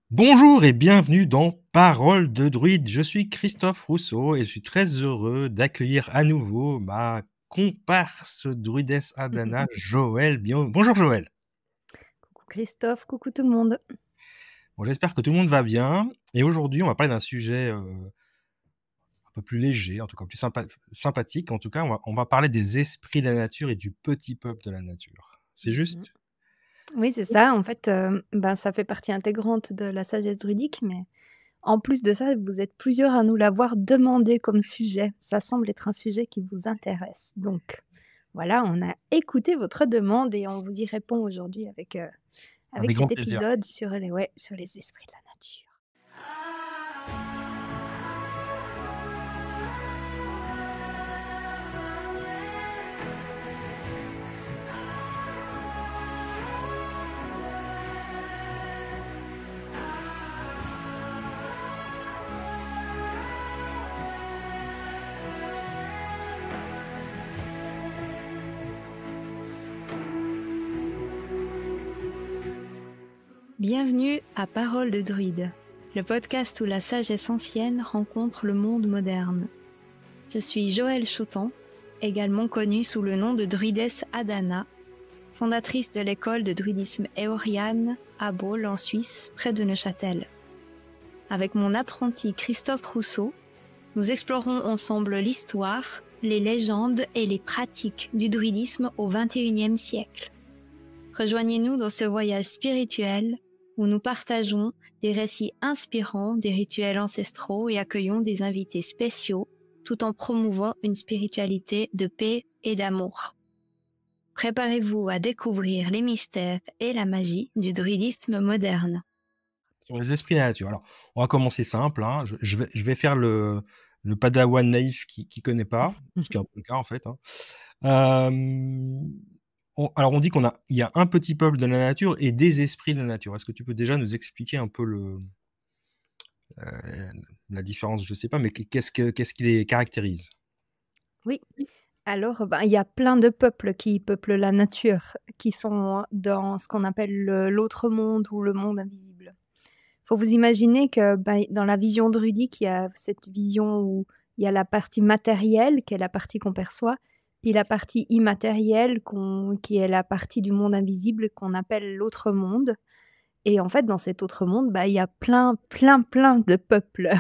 Bonjour et bienvenue dans Parole de druide. Je suis Christophe Rousseau et je suis très heureux d'accueillir à nouveau ma comparse druidesse Adana, Joël. Bonjour Joël. Coucou Christophe, coucou tout le monde. Bon, j'espère que tout le monde va bien. Et aujourd'hui, on va parler d'un sujet un peu plus léger, en tout cas plus sympathique. En tout cas, on va parler des esprits de la nature et du petit peuple de la nature. C'est Mhm. juste? Oui, c'est ça. En fait, ça fait partie intégrante de la sagesse druidique, mais en plus de ça, vous êtes plusieurs à nous l'avoir demandé comme sujet. Ça semble être un sujet qui vous intéresse. Donc, voilà, on a écouté votre demande et on vous y répond aujourd'hui avec Avec grand cet plaisir. épisode sur sur les esprits de la nature. Bienvenue à Parole de druide, le podcast où la sagesse ancienne rencontre le monde moderne. Je suis Joël Chautan, également connue sous le nom de druidesse Adana, fondatrice de l'école de druidisme éoriane à Baule en Suisse, près de Neuchâtel. Avec mon apprenti Christophe Rousseau, nous explorons ensemble l'histoire, les légendes et les pratiques du druidisme au XXIe siècle. Rejoignez-nous dans ce voyage spirituel où nous partageons des récits inspirants des rituels ancestraux et accueillons des invités spéciaux tout en promouvant une spiritualité de paix et d'amour. Préparez-vous à découvrir les mystères et la magie du druidisme moderne. Sur les esprits de la nature. Alors, on va commencer simple, hein. Je vais faire le padawan naïf qui connaît pas, ce qui est un peu le cas en fait, hein. Alors on dit il y a un petit peuple de la nature et des esprits de la nature. Est-ce que tu peux déjà nous expliquer un peu la différence? Je sais pas, mais qu'est-ce qui les caractérise? Oui, alors il y a plein de peuples qui peuplent la nature, qui sont dans ce qu'on appelle l'autre monde ou le monde invisible. Faut vous imaginer que, dans la vision druidique, il y a cette vision où il y a la partie matérielle, qui est la partie qu'on perçoit, puis la partie immatérielle qui est la partie du monde invisible qu'on appelle l'autre monde. Et en fait, dans cet autre monde, il y a plein, plein, plein de peuples.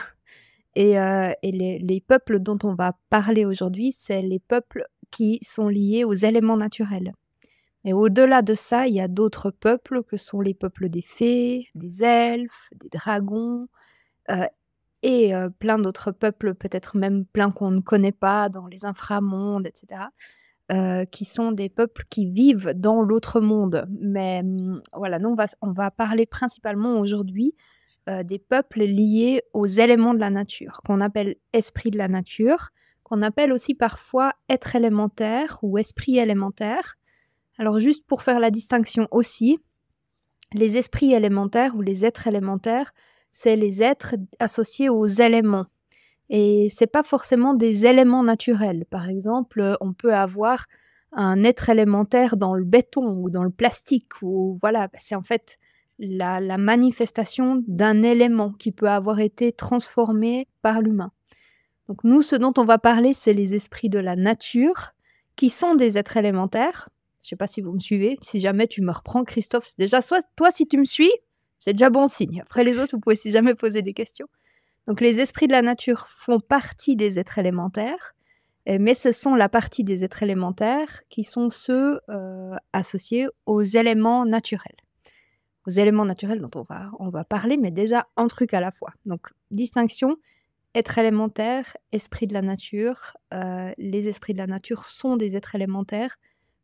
Et les peuples dont on va parler aujourd'hui, c'est les peuples qui sont liés aux éléments naturels. Et au-delà de ça, il y a d'autres peuples que sont les peuples des fées, des elfes, des dragons, heu plein d'autres peuples, peut-être même plein qu'on ne connaît pas dans les inframondes et cetera, qui sont des peuples qui vivent dans l'autre monde. Mais, voilà, nous on va parler principalement aujourd'hui, des peuples liés aux éléments de la nature, qu'on appelle esprits de la nature, qu'on appelle aussi parfois êtres élémentaires ou esprits élémentaires. Alors juste pour faire la distinction aussi, les esprits élémentaires ou les êtres élémentaires, c'est les êtres associés aux éléments et c'est pas forcément des éléments naturels. Par exemple, on peut avoir un être élémentaire dans le béton ou dans le plastique ou voilà, c'est en fait la manifestation d'un élément qui peut avoir été transformé par l'humain. Donc nous, ce dont on va parler, c'est les esprits de la nature, qui sont des êtres élémentaires. Je sais pas si vous me suivez. Si jamais tu me reprends, Christophe, c'est déjà soit toi, si tu me suis, c'est déjà bon signe. Après les autres, vous pouvez si jamais poser des questions. Donc les esprits de la nature font partie des êtres élémentaires, mais ce sont la partie des êtres élémentaires qui sont ceux associés aux éléments naturels. Aux éléments naturels dont on va parler, mais déjà un truc à la fois. Donc distinction, être élémentaire, esprit de la nature. Les esprits de la nature sont des êtres élémentaires,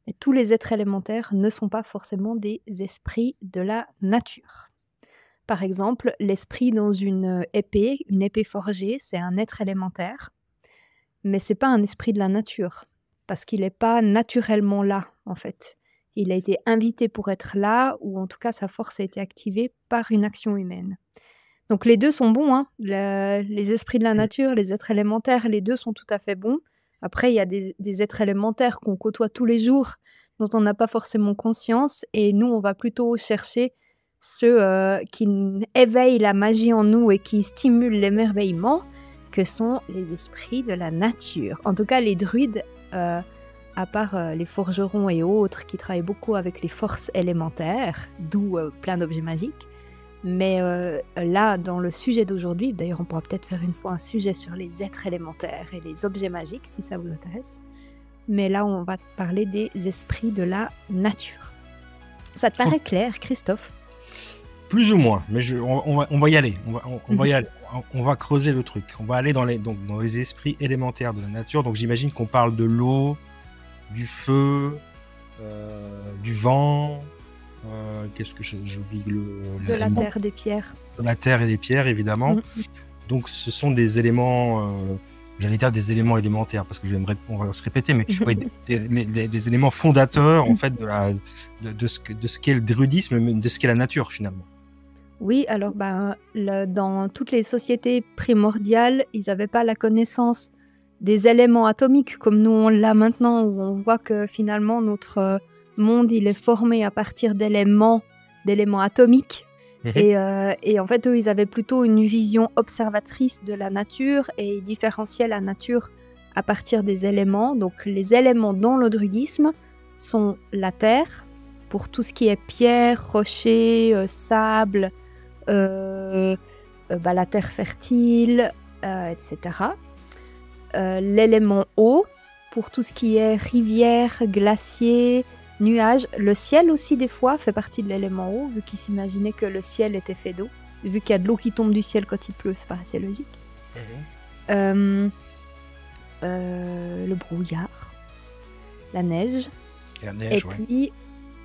mais tous les êtres élémentaires ne sont pas forcément des esprits de la nature. Par exemple, l'esprit dans une épée forgée, c'est un être élémentaire, mais c'est pas un esprit de la nature, parce qu'il n'est pas naturellement là, en fait. Il a été invité pour être là, ou en tout cas sa force a été activée par une action humaine. Donc les 2 sont bons, hein. Le Les esprits de la Mmh. nature, les êtres élémentaires, les 2 sont tout à fait bons. Après, il y a des êtres élémentaires qu'on côtoie tous les jours, dont on n'a pas forcément conscience et nous, on va plutôt chercher ceux qui éveillent la magie en nous et qui stimulent l'émerveillement, que sont les esprits de la nature. En tout cas, les druides, à part les forgerons et autres qui travaillent beaucoup avec les forces élémentaires, d'où plein d'objets magiques. Mais là, dans le sujet d'aujourd'hui, d'ailleurs on pourra peut-être faire une fois un sujet sur les êtres élémentaires et les objets magiques, si ça vous intéresse. Mais là, on va parler des esprits de la nature. Ça te paraît clair, Christophe ? Plus ou moins, mais on va y aller. On va y aller. On va creuser le truc. On va aller dans les esprits élémentaires de la nature. Donc j'imagine qu'on parle de l'eau, du feu, du vent. Qu'est-ce que j'oublie de la terre, des pierres. De la terre et des pierres, évidemment. Donc ce sont des éléments, j'allais dire des éléments élémentaires, parce que on va se répéter, mais ouais, des éléments fondateurs en fait de ce qu'est le druidisme, de ce qu'est la nature finalement. Oui, alors dans toutes les sociétés primordiales, ils n'avaient pas la connaissance des éléments atomiques comme nous on l'a maintenant, où on voit que finalement notre monde il est formé à partir d'éléments atomiques. Et en fait, eux, ils avaient plutôt une vision observatrice de la nature et ils différenciaient la nature à partir des éléments. Donc les éléments dans le druidisme sont la terre, pour tout ce qui est pierre, rocher, sable, la terre fertile, etc. L'élément eau, pour tout ce qui est rivière, glacier, nuages. Le ciel aussi, des fois, fait partie de l'élément eau, vu qu'ils s'imaginaient que le ciel était fait d'eau. Vu qu'il y a de l'eau qui tombe du ciel quand il pleut, c'est pas assez logique. Le brouillard, la neige. Et puis,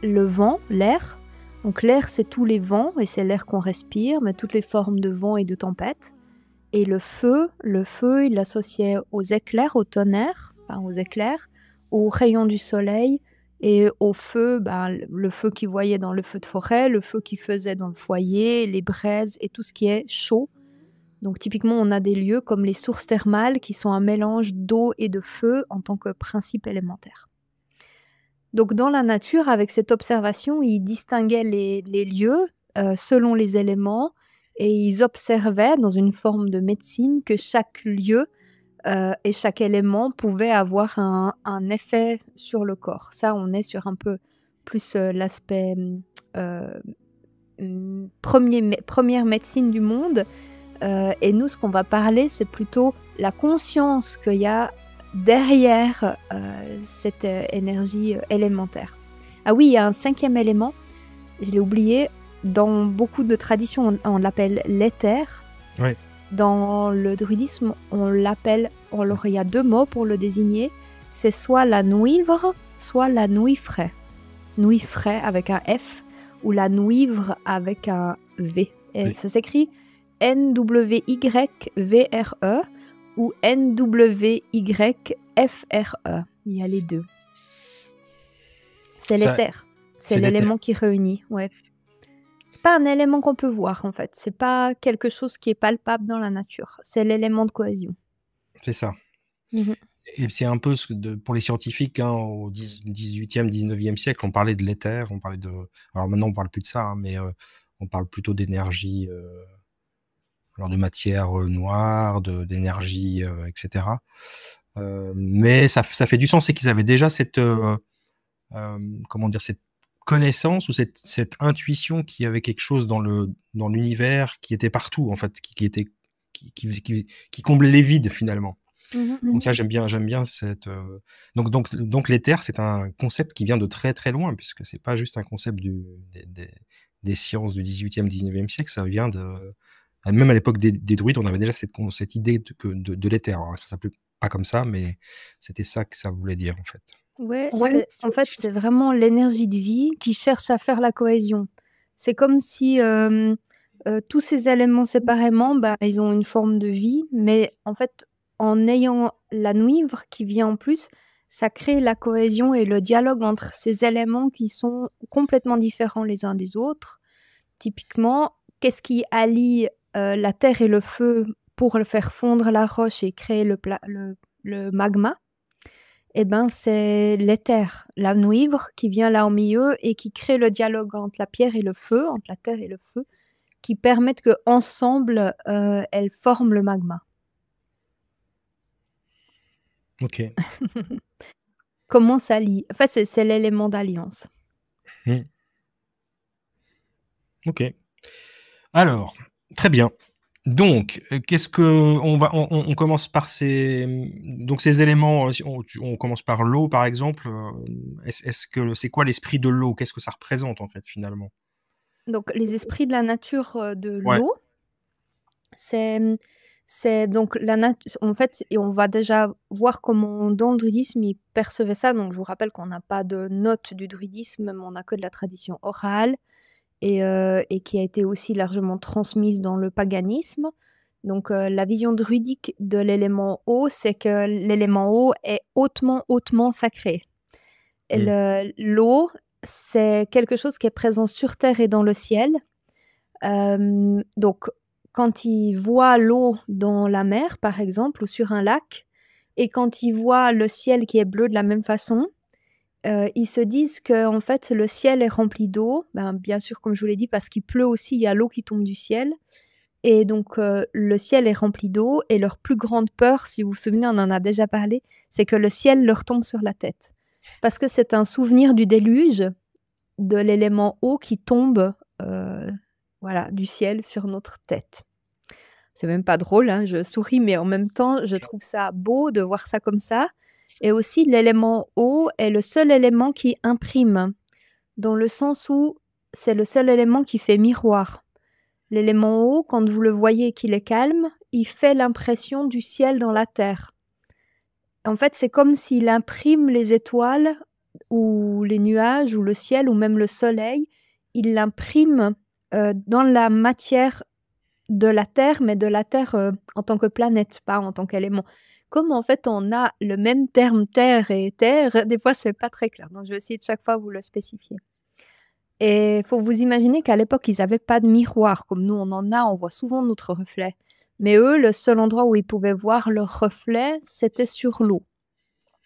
le vent, l'air. Donc l'air, c'est tous les vents, et c'est l'air qu'on respire, mais toutes les formes de vent et de tempête. Et le feu, il l'associait aux éclairs, au tonnerre, enfin aux éclairs, aux rayons du soleil, et au feu, le feu qu'ils voyaient dans le feu de forêt, le feu qu'ils faisaient dans le foyer, les braises et tout ce qui est chaud. Donc typiquement, on a des lieux comme les sources thermales qui sont un mélange d'eau et de feu en tant que principe élémentaire. Donc dans la nature, avec cette observation, ils distinguaient les lieux selon les éléments et ils observaient dans une forme de médecine que chaque lieu et chaque élément pouvait avoir un effet sur le corps. Ça, on est sur un peu plus l'aspect première médecine du monde. Et nous, ce qu'on va parler, c'est plutôt la conscience qu'il y a derrière cette énergie élémentaire. Ah oui, il y a un 5e élément, je l'ai oublié. Dans beaucoup de traditions, on l'appelle l'éther. Oui. Dans le druidisme, on l'appelle, alors il y a 2 mots pour le désigner, c'est soit la nuivre, soit la nuifre. Nuifre avec un F, ou la nuivre avec un V. Et oui. Ça s'écrit NWYVRE ou NWYFRE. Il y a les deux. C'est l'éther. C'est l'élément qui réunit, ouais. C'est pas un élément qu'on peut voir, en fait. C'est pas quelque chose qui est palpable dans la nature. C'est l'élément de cohésion. C'est ça. Et c'est un peu pour les scientifiques, au 18e, 19e siècle, on parlait de l'éther, on parlait de... Alors maintenant, on parle plus de ça, mais on parle plutôt d'énergie, alors de matière noire, d'énergie, etc. Mais ça fait du sens, c'est qu'ils avaient déjà cette... cette connaissance ou cette intuition qu'il y avait quelque chose dans l'univers qui était partout en fait, qui comblait les vides finalement. Donc ça j'aime bien cette donc l'éther, c'est un concept qui vient de très très loin, puisque c'est pas juste un concept des sciences du 18e 19e siècle, ça vient même à l'époque des druides, on avait déjà cette idée de l'éther. Alors, ça s'appelait pas comme ça, mais c'était ça que ça voulait dire en fait. Ouais, en fait, c'est vraiment l'énergie de vie qui cherche à faire la cohésion. C'est comme si tous ces éléments séparément, ils ont une forme de vie, mais en fait, en ayant la nuivre qui vient en plus, ça crée la cohésion et le dialogue entre ces éléments qui sont complètement différents les uns des autres. Typiquement, qu'est-ce qui allie la terre et le feu pour faire fondre la roche et créer le magma ? Eh ben, c'est l'éther, la nuivre qui vient là au milieu et qui crée le dialogue entre la pierre et le feu, entre la terre et le feu, qui permettent qu'ensemble, elles forment le magma. OK. Comment ça lie? En fait, c'est l'élément d'alliance. Mmh. OK. Alors, très bien. Donc, qu'est-ce que on commence par ces éléments, si on commence par l'eau, par exemple, est-ce que c'est quoi l'esprit de l'eau? Qu'est-ce que ça représente, en fait, finalement? Donc les esprits de la nature, de Ouais. l'eau, c'est, c'est donc la nat en fait et on va déjà voir comment dans le druidisme, ils percevaient ça. Donc je vous rappelle qu'on n'a pas de notes du druidisme, mais on a que de la tradition orale et qui a été aussi largement transmise dans le paganisme. Donc la vision druidique de l'élément eau, c'est que l'élément eau est hautement, hautement sacré. Et Mmh. l'eau, c'est quelque chose qui est présent sur terre et dans le ciel. Donc quand ils voient l'eau dans la mer, par exemple, ou sur un lac, et quand ils voient le ciel qui est bleu de la même façon, ils se disent qu'en fait, le ciel est rempli d'eau. Ben, bien sûr, comme je vous l'ai dit, parce qu'il pleut aussi, il y a l'eau qui tombe du ciel et donc le ciel est rempli d'eau et leur plus grande peur, si vous vous souvenez, on en a déjà parlé, c'est que le ciel leur tombe sur la tête. Parce que c'est un souvenir du déluge, de l'élément eau qui tombe, heu, voilà, du ciel sur notre tête. C'est même pas drôle, hein, je souris, mais en même temps, je trouve ça beau de voir ça comme ça et aussi l'élément eau est le seul élément qui imprime, dans le sens où c'est le seul élément qui fait miroir. L'élément eau, quand vous le voyez qu'il est calme, il fait l'impression du ciel dans la terre. En fait, c'est comme s'il imprime les étoiles ou les nuages ou le ciel ou même le soleil, il l'imprime, dans la matière de la Terre, mais de la Terre, en tant que planète, pas en tant qu'élément. Comme en fait on a le même terme terre et terre, des fois c'est pas très clair, donc je vais essayer de chaque fois vous le spécifier. Et faut vous imaginer qu'à l'époque, ils avaient pas de miroir comme nous on en a, on voit souvent notre reflet. Mais eux, le seul endroit où ils pouvaient voir leur reflet, c'était sur l'eau.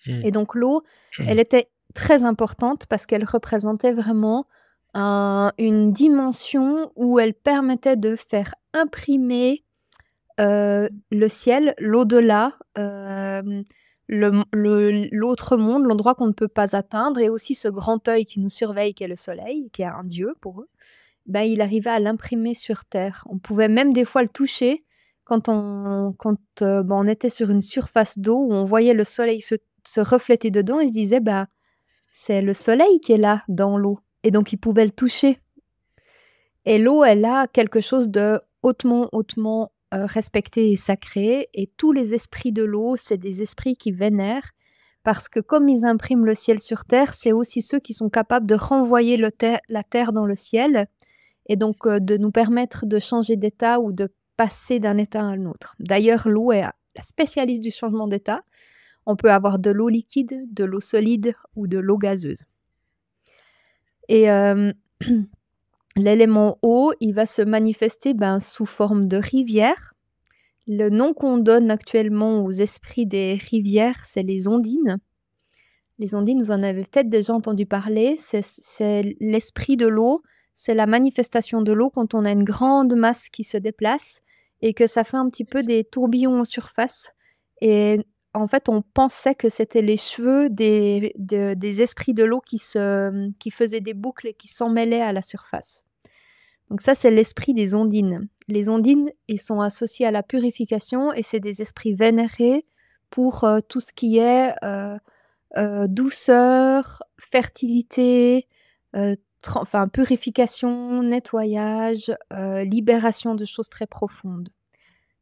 Mmh. Et donc l'eau, elle était très importante parce qu'elle représentait vraiment une dimension où elle permettait de faire imprimer, le ciel, l'au-delà, l'autre monde, l'endroit qu'on ne peut pas atteindre et aussi ce grand œil qui nous surveille, qui est le soleil, qui est un dieu pour eux. Ben, il arrivait à l'imprimer sur terre. On pouvait même des fois le toucher quand on était sur une surface d'eau où on voyait le soleil se refléter dedans et se disait: «Bah, c'est le soleil qui est là, dans l'eau» et donc il pouvait le toucher et l'eau, elle a quelque chose de hautement, hautement, respecté et sacré et tous les esprits de l'eau, c'est des esprits qui vénèrent parce que comme ils impriment le ciel sur terre, c'est aussi ceux qui sont capables de renvoyer la terre dans le ciel et donc de nous permettre de changer d'état ou de passer d'un état à un autre. D'ailleurs, l'eau est la spécialiste du changement d'état. On peut avoir de l'eau liquide, de l'eau solide ou de l'eau gazeuse. Et l'élément eau, il va se manifester, ben, sous forme de rivière. Le nom qu'on donne actuellement aux esprits des rivières, c'est les ondines. Les ondines, vous en avez peut-être déjà entendu parler, c'est l'esprit de l'eau, c'est la manifestation de l'eau quand on a une grande masse qui se déplace et que ça fait un petit peu des tourbillons en surface et en fait, on pensait que c'était les cheveux des esprits de l'eau qui faisaient des boucles et qui s'en mêlaient à la surface. Donc ça, c'est l'esprit des ondines. Les ondines, ils sont associés à la purification et c'est des esprits vénérés pour, tout ce qui est, douceur, fertilité, enfin purification, nettoyage, libération de choses très profondes.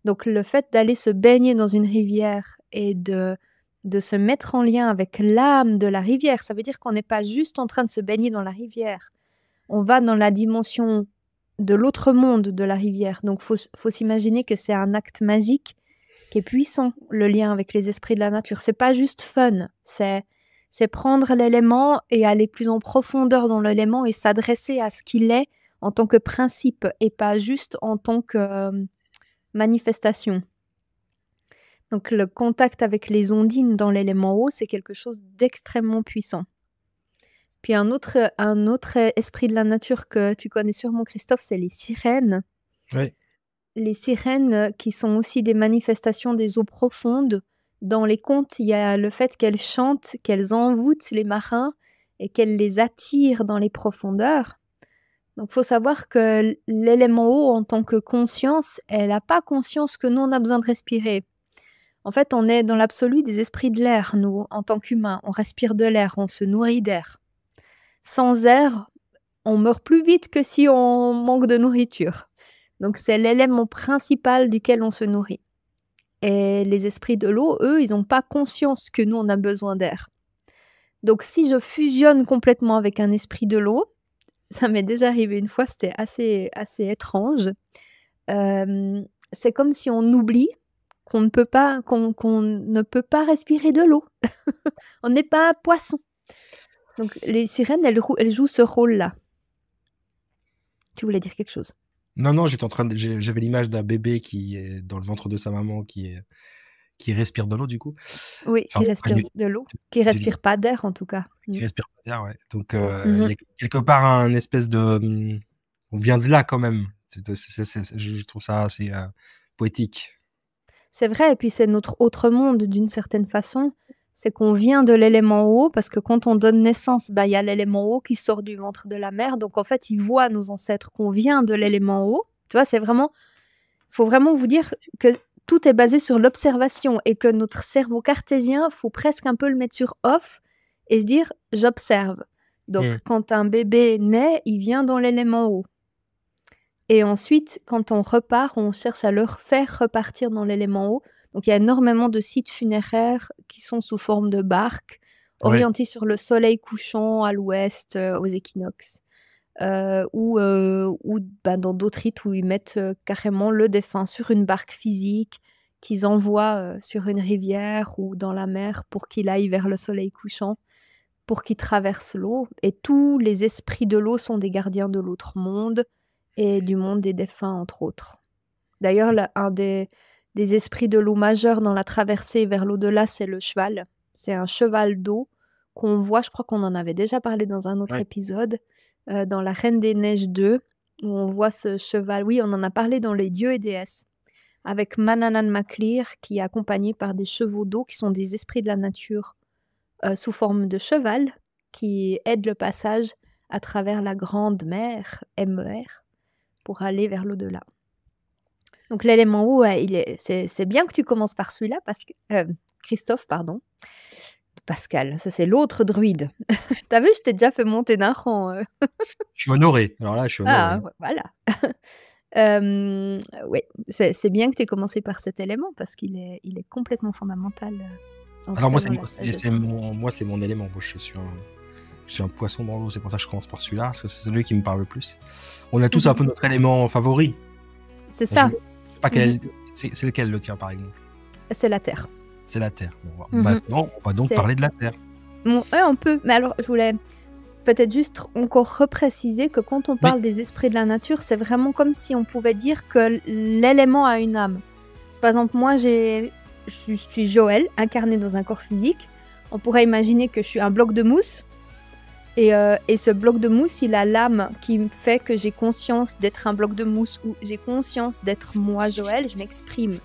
Donc le fait d'aller se baigner dans une rivière et de se mettre en lien avec l'âme de la rivière, ça veut dire qu'on n'est pas juste en train de se baigner dans la rivière. On va dans la dimension de l'autre monde de la rivière. Donc faut s'imaginer que c'est un acte magique qui est puissant, le lien avec les esprits de la nature. C'est pas juste fun, c'est prendre l'élément et aller plus en profondeur dans l'élément et s'adresser à ce qu'il est en tant que principe et pas juste en tant que, manifestation. Donc le contact avec les ondines dans l'élément eau, c'est quelque chose d'extrêmement puissant. Puis un autre esprit de la nature que tu connais sûrement, Christophe, c'est les sirènes. Ouais. Les sirènes, qui sont aussi des manifestations des eaux profondes. Dans les contes, il y a le fait qu'elles chantent, qu'elles envoûtent les marins et qu'elles les attirent dans les profondeurs. Donc, faut savoir que l'élément eau, en tant que conscience, elle n'a pas conscience que nous, on a besoin de respirer. En fait, on est dans l'absolu des esprits de l'air, nous, en tant qu'humains. On respire de l'air, on se nourrit d'air. Sans air, on meurt plus vite que si on manque de nourriture. Donc, c'est l'élément principal duquel on se nourrit. Et les esprits de l'eau, eux, ils n'ont pas conscience que nous, on a besoin d'air. Donc, si je fusionne complètement avec un esprit de l'eau, ça m'est déjà arrivé une fois, c'était assez étrange. C'est comme si on oublie qu'on ne peut pas respirer de l'eau. On n'est pas un poisson. Donc, les sirènes, elles jouent ce rôle-là. Tu voulais dire quelque chose? Non, j'avais l'image d'un bébé qui est dans le ventre de sa maman, qui respire de l'eau, du coup. Oui, Enfin, qui respire de l'eau, qui respire pas d'air en tout cas. qui respire pas d'air, ouais. Donc, Mmh. il y a quelque part un espèce de, on vient de là quand même. Je trouve ça assez poétique. C'est vrai, et puis c'est notre autre monde d'une certaine façon. C'est qu'on vient de l'élément eau, parce que quand on donne naissance, il y a l'élément eau qui sort du ventre de la mère. Donc en fait, ils voient nos ancêtres qu'on vient de l'élément eau. Tu vois, faut vraiment vous dire que tout est basé sur l'observation et que notre cerveau cartésien, faut presque un peu le mettre sur off et se dire j'observe. Donc quand un bébé naît, il vient dans l'élément eau. Et ensuite, quand on repart, on cherche à le faire repartir dans l'élément eau. Donc, il y a énormément de sites funéraires qui sont sous forme de barques, orientés sur le soleil couchant à l'ouest, aux équinoxes. Ou dans d'autres rites où ils mettent carrément le défunt sur une barque physique qu'ils envoient sur une rivière ou dans la mer pour qu'il aille vers le soleil couchant, pour qu'il traverse l'eau. Et tous les esprits de l'eau sont des gardiens de l'autre monde et du monde des défunts, entre autres. D'ailleurs, un des esprits de l'eau majeurs dans la traversée vers l'au-delà, c'est le cheval. C'est un cheval d'eau qu'on voit, je crois qu'on en avait déjà parlé dans un autre épisode, dans La Reine des Neiges 2, où on voit ce cheval. Oui, on en a parlé dans Les Dieux et Déesses, avec Manannán mac Lir, qui est accompagné par des chevaux d'eau, qui sont des esprits de la nature, sous forme de cheval, qui aident le passage à travers la grande mer, MER, pour aller vers l'au-delà. Donc l'élément eau, c'est bien que tu commences par celui-là, parce que Christophe, pardon. Pascal, ça c'est l'autre druide. T'as vu, je t'ai déjà fait monter d'un rang. Je suis honoré. Alors là, je suis honoré. Ah, voilà. Oui, c'est bien que tu aies commencé par cet élément, parce qu'il est complètement fondamental. Alors moi, c'est mon élément. Moi, je suis un poisson dans l'eau, c'est pour ça que je commence par celui-là. C'est celui qui me parle le plus. On a tous un peu notre élément favori. C'est ça. Je sais pas quel, c'est lequel le tien, par exemple? C'est la terre. C'est la terre. Bon, maintenant, on va donc parler de la terre. Bon, ouais, on peut. Mais alors, je voulais peut-être juste encore repréciser que quand on parle des esprits de la nature, c'est vraiment comme si on pouvait dire que l'élément a une âme. Par exemple, moi, je suis Joël, incarné dans un corps physique. On pourrait imaginer que je suis un bloc de mousse. Et ce bloc de mousse, il a l'âme qui fait que j'ai conscience d'être un bloc de mousse, ou j'ai conscience d'être moi, Joël, je m'exprime.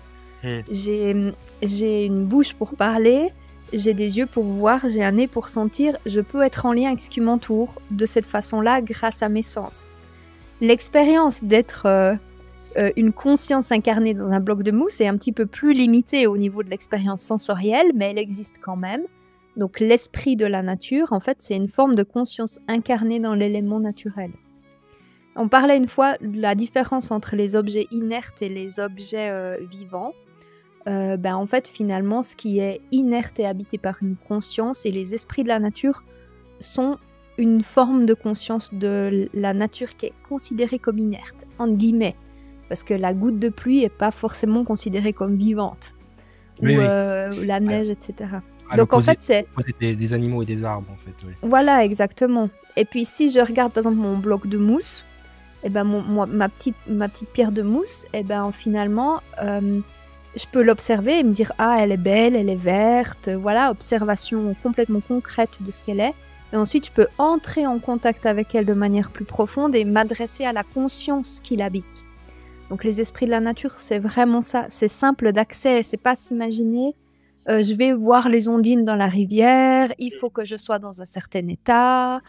J'ai une bouche pour parler, j'ai des yeux pour voir, j'ai un nez pour sentir, je peux être en lien avec ce qui m'entoure de cette façon-là grâce à mes sens. L'expérience d'être une conscience incarnée dans un bloc de mousse est un petit peu plus limitée au niveau de l'expérience sensorielle, mais elle existe quand même. Donc l'esprit de la nature, en fait, c'est une forme de conscience incarnée dans l'élément naturel. On parlait une fois de la différence entre les objets inertes et les objets vivants. En fait, finalement, ce qui est inerte et habité par une conscience, et les esprits de la nature sont une forme de conscience de la nature qui est considérée comme inerte, entre guillemets, parce que la goutte de pluie n'est pas forcément considérée comme vivante, ou la neige, etc. Donc en fait, c'est des animaux et des arbres, en fait. Oui. Voilà, exactement. Et puis si je regarde par exemple mon bloc de mousse, ma petite pierre de mousse, finalement, je peux l'observer et me dire: «Ah, elle est belle, elle est verte», voilà, observation complètement concrète de ce qu'elle est et ensuite je peux entrer en contact avec elle de manière plus profonde et m'adresser à la conscience qui l'habite. Donc les esprits de la nature, c'est vraiment ça, c'est simple d'accès, c'est pas s'imaginer, je vais voir les ondines dans la rivière, il faut que je sois dans un certain état,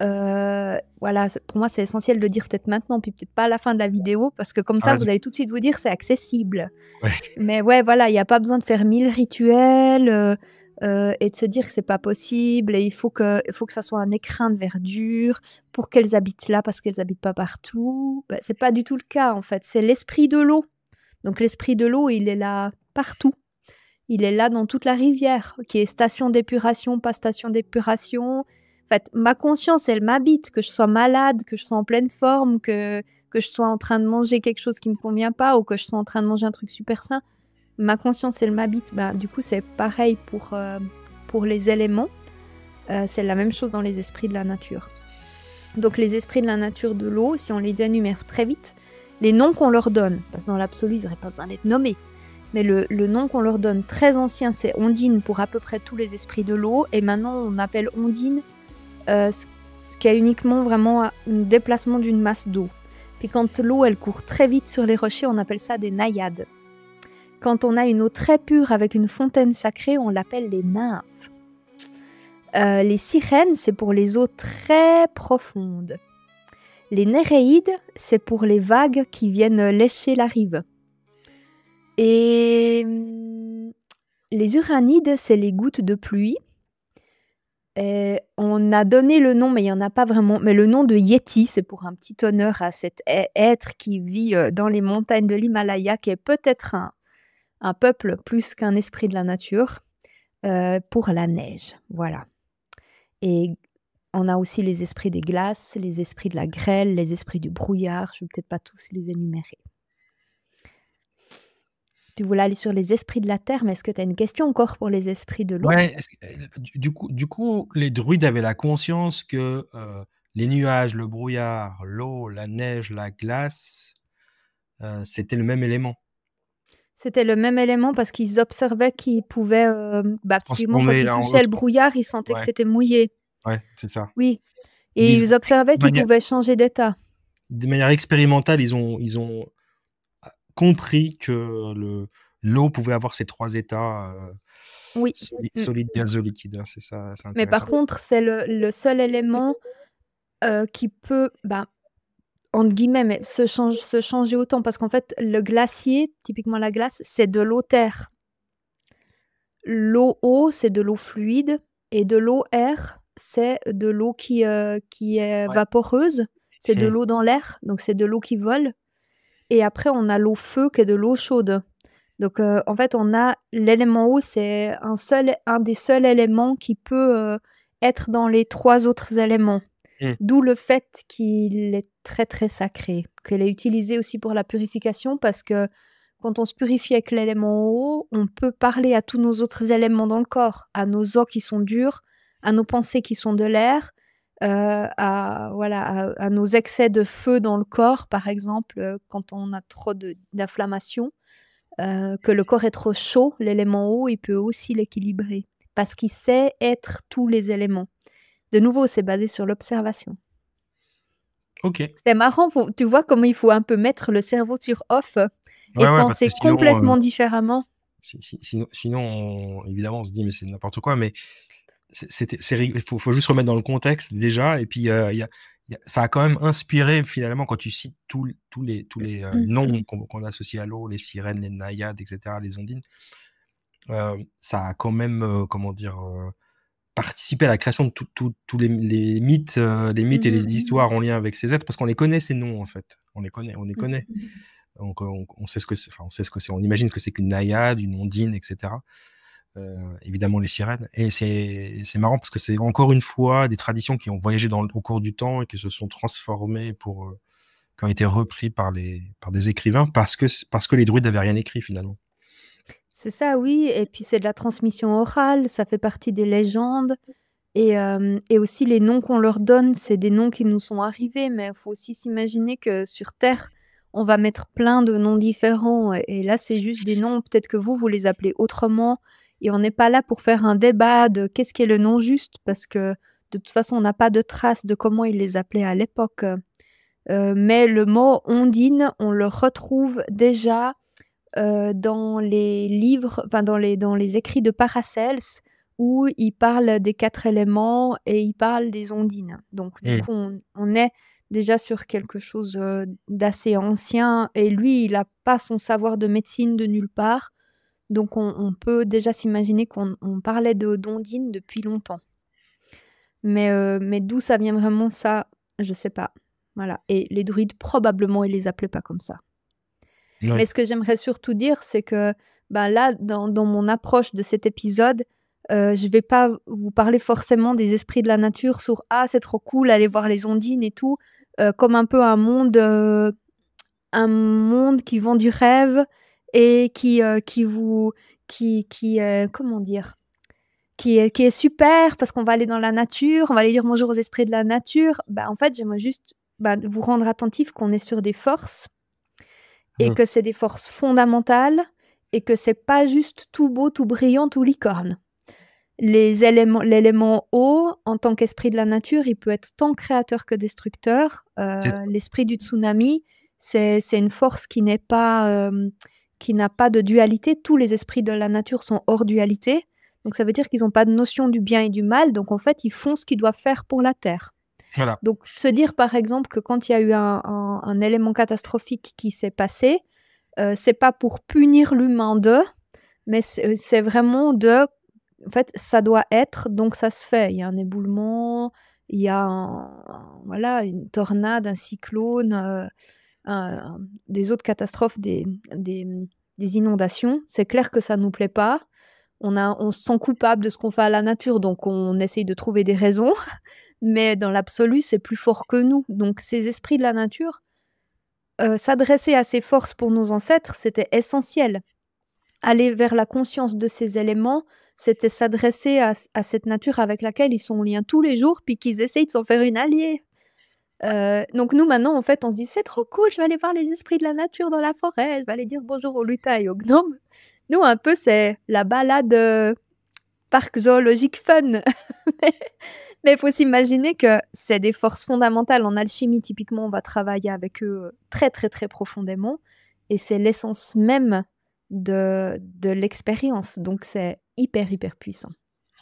voilà, pour moi, c'est essentiel de le dire peut-être maintenant, puis peut-être pas à la fin de la vidéo, parce que comme Ah, ça, vous vas-y. allez tout de suite vous dire: «C'est accessible». Ouais. Mais ouais, voilà, il y a pas besoin de faire 1000 rituels, et de se dire que c'est pas possible et il faut que ça soit un écrin de verdure pour qu'elles habitent là, parce qu'elles habitent pas partout. Bah, c'est pas du tout le cas, en fait. C'est l'esprit de l'eau. Donc l'esprit de l'eau, il est là partout. Il est là dans toute la rivière, qui est station d'épuration, pas station d'épuration. En fait, ma conscience, elle m'habite, que je sois malade, que je sois en pleine forme, que je sois en train de manger quelque chose qui me convient pas ou que je sois en train de manger un truc super sain. Ma conscience, elle m'habite. Bah, du coup, c'est pareil pour les éléments. C'est la même chose dans les esprits de la nature. Donc les esprits de la nature de l'eau, si on les énumère très vite, les noms qu'on leur donne, parce que dans l'absolu, ils n'auraient pas besoin d'être nommés, mais le nom qu'on leur donne très ancien, c'est Ondine pour à peu près tous les esprits de l'eau, et maintenant on appelle Ondine ce qui est uniquement vraiment un déplacement d'une masse d'eau. Puis quand l'eau, elle court très vite sur les rochers, on appelle ça des naïades. Quand on a une eau très pure avec une fontaine sacrée, on l'appelle les nymphes. Les sirènes, c'est pour les eaux très profondes. Les néréides, c'est pour les vagues qui viennent lécher la rive. Et les uranides, c'est les gouttes de pluie. Et on a donné le nom, mais il n'y en a pas vraiment. Mais le nom de Yeti, c'est pour un petit honneur à cet être qui vit dans les montagnes de l'Himalaya, qui est peut-être un peuple plus qu'un esprit de la nature, pour la neige. Voilà. Et on a aussi les esprits des glaces, les esprits de la grêle, les esprits du brouillard. Je ne vais peut-être pas tous les énumérer. Tu voulais aller sur les esprits de la terre, mais est-ce que tu as une question encore pour les esprits de l'eau? Ouais, est-ce que du coup, les druides avaient la conscience que, les nuages, le brouillard, l'eau, la neige, la glace, c'était le même élément? C'était le même élément parce qu'ils observaient qu'ils pouvaient, typiquement quand Transformés ils l'un en touchaient le l'autre, quoi. brouillard, ils sentaient que Ouais, c'était mouillé. ouais, c'est ça. Oui, et Ils ont ils observaient de qu'ils manière pouvaient changer d'état. de manière expérimentale, ils ont compris que l'eau pouvait avoir ces 3 états, Oui. Mmh. solide, gazeux, liquide, hein, c'est ça, c'est Mais par intéressant. contre, c'est le seul élément, qui peut, entre guillemets, mais se changer autant parce qu'en fait, le glacier, typiquement la glace, c'est de l'eau-terre. L'eau-eau, c'est de l'eau fluide et de l'eau-air, c'est de l'eau qui est Ouais, vaporeuse. C'est de et l'eau dans l'air, donc c'est de l'eau qui vole et après on a l'eau-feu qui est de l'eau chaude. Donc en fait, on a l'élément eau, c'est un des seuls éléments qui peut, être dans les 3 autres éléments. mmh, D'où le fait qu'il est très, très sacré, qu'il est utilisé aussi pour la purification parce que quand on se purifie avec l'élément eau, on peut parler à tous nos autres éléments dans le corps, à nos os qui sont durs, à nos pensées qui sont de l'air, à nos excès de feu dans le corps, par exemple, quand on a trop d'inflammation, que le corps est trop chaud, l'élément eau, il peut aussi l'équilibrer parce qu'il sait être tous les éléments. De nouveau, c'est basé sur l'observation. OK. C'est marrant, tu vois comment il faut un peu mettre le cerveau sur off et Ouais, ouais, parce que penser sinon, complètement différemment. sinon évidemment, on se dit: «Mais c'est n'importe quoi», mais c'est rig il faut juste remettre dans le contexte déjà et puis, ça a quand même inspiré finalement quand tu cites tous les Mmh. noms qu'on associe à l'eau, les sirènes, les naïades et cetera, les ondines, ça a quand même, comment dire? Participé à la création de tous les mythes et Mmh mh. les histoires en lien avec ces êtres parce qu'on les connaît ces noms en fait. On les Mmh. connaît. Donc on sait ce que c'est, enfin on sait ce que c'est. On imagine que c'est qu'une naïade, une ondine et cetera. Évidemment les sirènes et c'est marrant parce que c'est encore une fois des traditions qui ont voyagé au cours du temps et qui se sont transformées qui ont été repris par des écrivains parce que les druides n'avaient rien écrit finalement. C'est ça, oui, et puis c'est de la transmission orale, ça fait partie des légendes et aussi les noms qu'on leur donne, c'est des noms qui nous sont arrivés, mais il faut aussi s'imaginer que sur terre, on va mettre plein de noms différents et là, c'est juste des noms, peut-être que vous les appelez autrement et on n'est pas là pour faire un débat de qu'est-ce qui est le nom juste parce que de toute façon, on n'a pas de traces de comment ils les appelaient à l'époque. Mais le mot ondine, on le retrouve déjà dans les livres, enfin dans les écrits de Paracels, où il parle des 4 éléments et il parle des ondines. Donc du Mmh. coup, on est déjà sur quelque chose, d'assez ancien et lui, il a pas son savoir de médecine de nulle part. Donc on peut déjà s'imaginer qu'on parlait d'ondines depuis longtemps. Mais d'où ça vient vraiment ça, je sais pas. Voilà et les druides, probablement, ils les appelaient pas comme ça. Mais Oui. ce que j'aimerais surtout dire, c'est que, bah, là, dans mon approche de cet épisode, je vais pas vous parler forcément des esprits de la nature sur: «Ah, c'est trop cool, aller voir les ondines et tout», comme un peu un monde qui vend du rêve et qui vous comment dire? Qui est super parce qu'on va aller dans la nature, on va aller dire bonjour aux esprits de la nature. Bah, en fait, j'aimerais juste, bah, vous rendre attentif qu'on est sur des forces et Mmh. que c'est des forces fondamentales et que c'est pas juste tout beau, tout brillant, tout licorne. L'élément eau, en tant qu'esprit de la nature, il peut être tant créateur que destructeur. C'est ça. L'esprit du tsunami, c'est une force qui n'a pas de dualité. Tous les esprits de la nature sont hors dualité. Donc ça veut dire qu'ils ont pas de notion du bien et du mal. Donc en fait, ils font ce qu'ils doivent faire pour la Terre. Voilà. Donc se dire par exemple que quand il y a eu un élément catastrophique qui s'est passé, c'est pas pour punir l'humain d'eux, mais c'est vraiment de en fait, ça doit être, donc ça se fait. Il y a un éboulement, il y a voilà, une tornade, un cyclone, des autres catastrophes, des inondations. C'est clair que ça nous plaît pas. On se sent coupable de ce qu'on fait à la nature, donc on essaye de trouver des raisons, mais dans l'absolu, c'est plus fort que nous. Donc ces esprits de la nature, s'adresser à ces forces pour nos ancêtres, c'était essentiel. Aller vers la conscience de ces éléments, c'était s'adresser à cette nature avec laquelle ils sont en lien tous les jours, puis qu'ils essayent de s'en faire une alliée. Donc nous, maintenant, en fait, on se dit: «C'est trop cool, je vais aller voir les esprits de la nature dans la forêt, je vais aller dire bonjour aux lutins et aux gnomes». Nous, un peu, c'est la balade, parc zoologique fun. Mais il faut s'imaginer que c'est des forces fondamentales. En alchimie, typiquement, on va travailler avec eux, très, très, très profondément et c'est l'essence même de l'expérience. Donc c'est hyper, hyper puissant.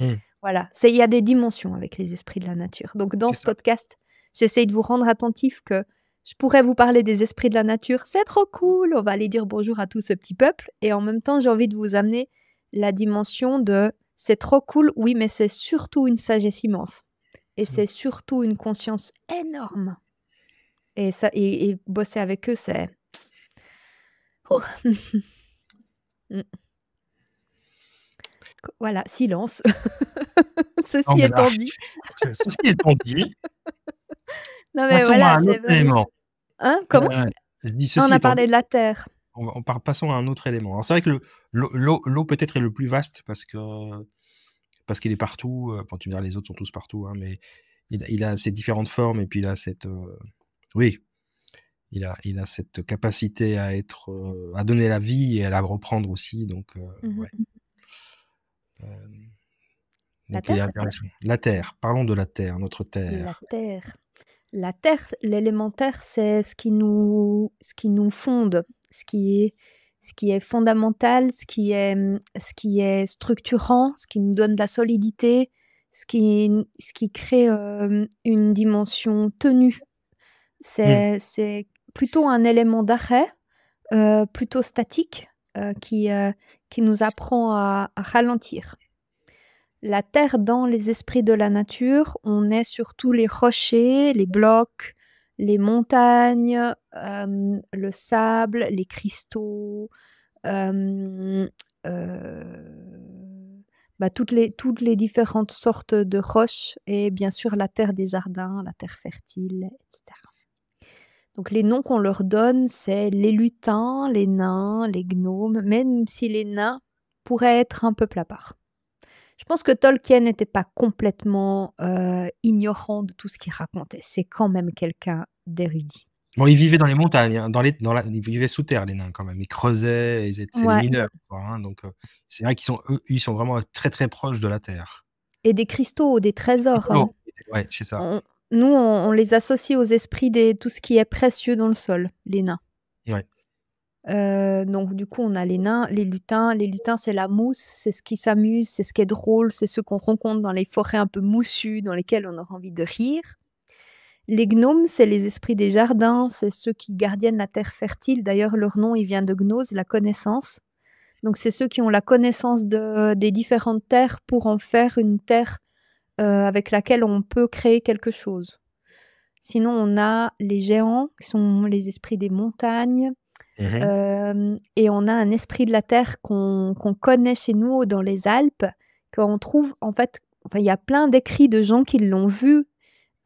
Mmh. Voilà, il y a des dimensions avec les esprits de la nature. Donc dans C'est ce ça. podcast, j'essaye de vous rendre attentif que je pourrais vous parler des esprits de la nature. C'est trop cool, on va aller dire bonjour à tout ce petit peuple et en même temps, j'ai envie de vous amener la dimension de: «C'est trop cool, oui, mais c'est surtout une sagesse immense et Mmh. c'est surtout une conscience énorme» et ça et bosser avec eux, c'est ouh. Mmh. Voilà, silence. Non, Ceci mais là, étant dit. ceci étant dit, Non mais passons à voilà, un c'est autre vraiment élément. hein? Comment? Je dis Ah, on ceci a étant dit, parlé de la terre. passons à un autre élément. Alors c'est vrai que l'eau peut-être est le plus vaste parce qu'il est partout, enfin tu me diras les autres sont tous partout, hein, mais il a ces différentes formes et puis il a cette, oui, il a cette capacité à être, à donner la vie et à la reprendre aussi donc Mmh ouais, mh. hem, La donc il est terre? intéressant. La terre, parlons de la terre, notre La terre. terre. La terre, l'élémentaire, c'est ce qui nous fonde, ce qui est fondamental, ce qui est structurant, ce qui nous donne de la solidité, ce qui crée, une dimension tenue. Mmh. C'est plutôt un élément d'arrêt, plutôt statique, qui nous apprend à ralentir. La terre dans les esprits de la nature, on est sur tous les rochers, les blocs, les montagnes, le sable, les cristaux, hem, bah, toutes les différentes sortes de roches et bien sûr la terre des jardins, la terre fertile et cetera. Donc les noms qu'on leur donne, c'est les lutins, les nains, les gnomes, même si les nains pourraient être un peuple à part. Je pense que Tolkien n'était pas complètement, ignorant de tout ce qu'il racontait. C'est quand même quelqu'un d'érudit. Bon, ils vivaient dans les montagnes, hein, ils vivaient sous terre les nains quand même. Ils creusaient, c'est des Ouais, mineurs quoi, hein, donc c'est vrai ils sont vraiment très, très proches de la terre. et des cristaux, des trésors, hein. Rigolo. Ouais, c'est ça. On Nous, on les associe aux esprits des tout ce qui est précieux dans le sol, les nains. Ouais. Donc du coup, on a les nains, les lutins. Les lutins, c'est la mousse, c'est ce qui s'amuse, c'est ce qui est drôle, c'est ceux qu'on rencontre dans les forêts un peu moussues, dans lesquelles on aura envie de rire. Les gnomes, c'est les esprits des jardins, c'est ceux qui gardiennent la terre fertile. D'ailleurs, leur nom, il vient de gnose, la connaissance. Donc c'est ceux qui ont la connaissance des différentes terres pour en faire une terre, avec laquelle on peut créer quelque chose. Sinon, on a les géants, qui sont les esprits des montagnes. Mmh. Et on a un esprit de la terre qu'on connaît chez nous dans les Alpes, qu'on trouve en fait, enfin, il y a plein d'écrits de gens qui l'ont vu,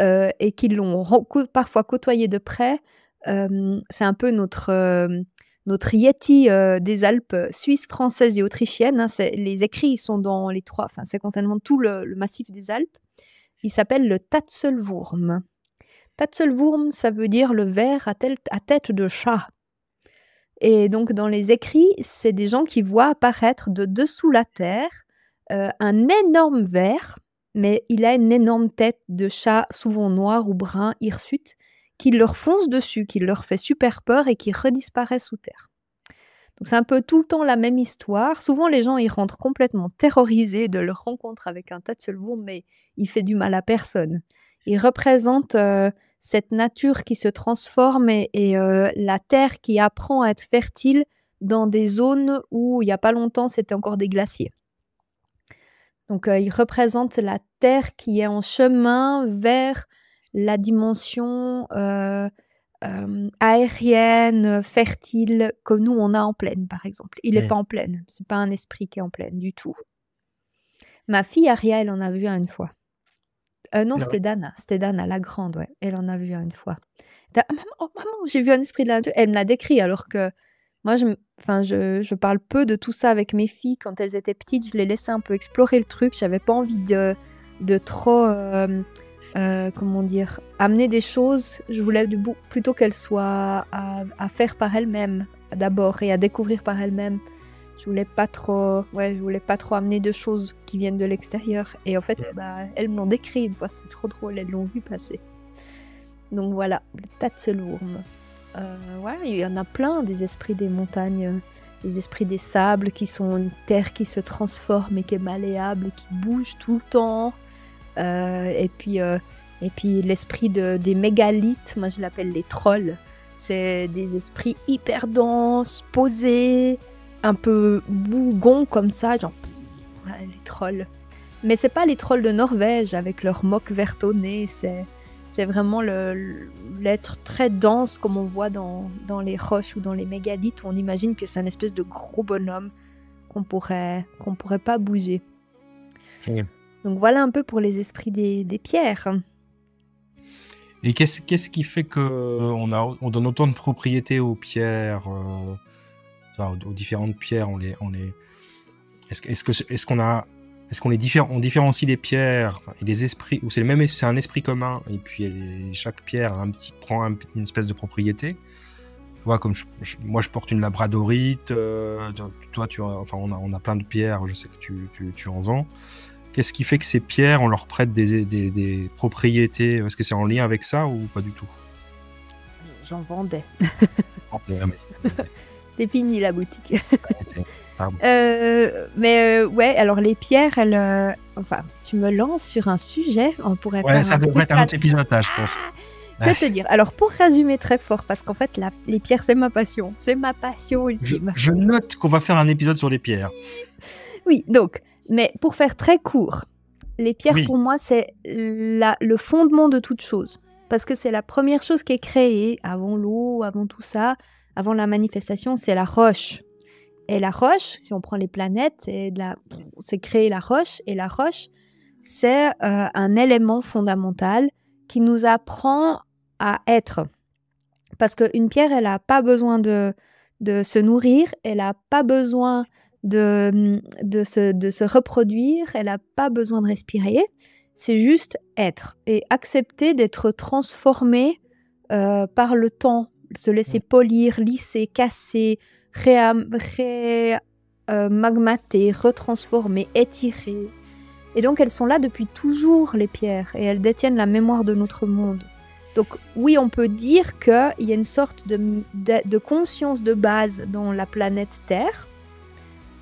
et qui l'ont parfois côtoyé de près. C'est un peu notre yéti, des Alpes suisses, françaises et autrichiennes, hein. Les écrits, ils sont dans les 3, enfin, c'est concernant tout le massif des Alpes. Il s'appelle le Tatzelwurm. Tatzelwurm, ça veut dire le ver à tête de chat. Et donc dans les écrits, c'est des gens qui voient apparaître de dessous la terre, un énorme ver, mais il a une énorme tête de chat, souvent noir ou brun, hirsute, qui leur fonce dessus, qui leur fait super peur et qui redisparaît sous terre. Donc c'est un peu tout le temps la même histoire. Souvent les gens y rentrent complètement terrorisés de leur rencontre avec un Tatzelwurm, mais il fait du mal à personne. Il représente, cette nature qui se transforme et la terre qui apprend à être fertile dans des zones où il y a pas longtemps c'était encore des glaciers. Donc il représente la terre qui est en chemin vers la dimension, aérienne, fertile, comme nous on a en plaine, par exemple. Il est Mmh. pas en plaine, c'est pas un esprit qui est en plaine du tout. Ma fille Aria, elle en a vu un une fois. Non, Ah ouais. C'était Dana, la grande, ouais. Elle en a vu un une fois. Tu «Ah maman, oh maman, j'ai vu un esprit de la nature». Elle me l'a décrit alors que moi je parle peu de tout ça avec mes filles. Quand elles étaient petites, je les laissais un peu explorer le truc. J'avais pas envie de trop, comment dire? Amener des choses. Je voulais plutôt qu'elles soient à faire par elles-mêmes d'abord et à découvrir par elles-mêmes. Je voulais pas trop amener de choses qui viennent de l'extérieur et en fait, Mmh. bah, elles me l'ont décrit une fois, c'est trop drôle, elles l'ont vu passer. Donc voilà, le Tatzelwurm. Ouais, il y en a plein des esprits des montagnes, les esprits des sables qui sont une terre qui se transforme et qui est malléable et qui bouge tout le temps. Et puis l'esprit des mégalithes, moi je l'appelle les trolls. C'est des esprits hyper denses, posés, un peu bougons comme ça, genre ouais, les trolls. Mais c'est pas les trolls de Norvège avec leur moque verte au nez, c'est vraiment l'être très dense comme on voit dans les roches ou dans les mégalithes où on imagine que c'est un espèce de gros bonhomme qu'on pourrait pas bouger. Mmh. Donc voilà un peu pour les esprits des pierres. Et qu'est-ce qui fait qu'on donne autant de propriété aux pierres, enfin, aux différentes pierres, est-ce qu'on on différencie les pierres, enfin, et les esprits, ou c'est un esprit commun, et puis chaque pierre prend une espèce de propriété. Tu vois, comme moi je porte une labradorite, toi enfin on a plein de pierres, je sais que tu en vends. Qu'est-ce qui fait que ces pierres, on leur prête des propriétés? Est-ce que c'est en lien avec ça ou pas du tout? J'en vendais. Ouais, mais C'est fini la boutique. pardon. Ouais, alors les pierres, enfin, tu me lances sur un sujet, on pourrait Ouais, faire ça un devrait truc être un autre là-dessus. épisode là, je pense. Que te dire? Alors pour résumer très fort, parce qu'en fait les pierres c'est ma passion ultime. Je note qu'on va faire un épisode sur les pierres. Oui, donc, mais pour faire très court, les pierres Oui. pour moi c'est le fondement de toute chose. Parce que c'est la première chose qui est créée avant l'eau, avant tout ça, avant la manifestation, c'est la roche. Et la roche, si on prend les planètes, c'est créer la roche. Et la roche, c'est un élément fondamental qui nous apprend à être. Parce qu'une pierre, elle n'a pas besoin de se nourrir, elle n'a pas besoin de se reproduire, elle n'a pas besoin de respirer. C'est juste être et accepter d'être transformée par le temps, se laisser polir, lisser, casser, magmater, retransformer, étirer. Et donc elles sont là depuis toujours, les pierres, et elles détiennent la mémoire de notre monde. Donc oui, on peut dire qu'il y a une sorte de conscience de base dans la planète Terre,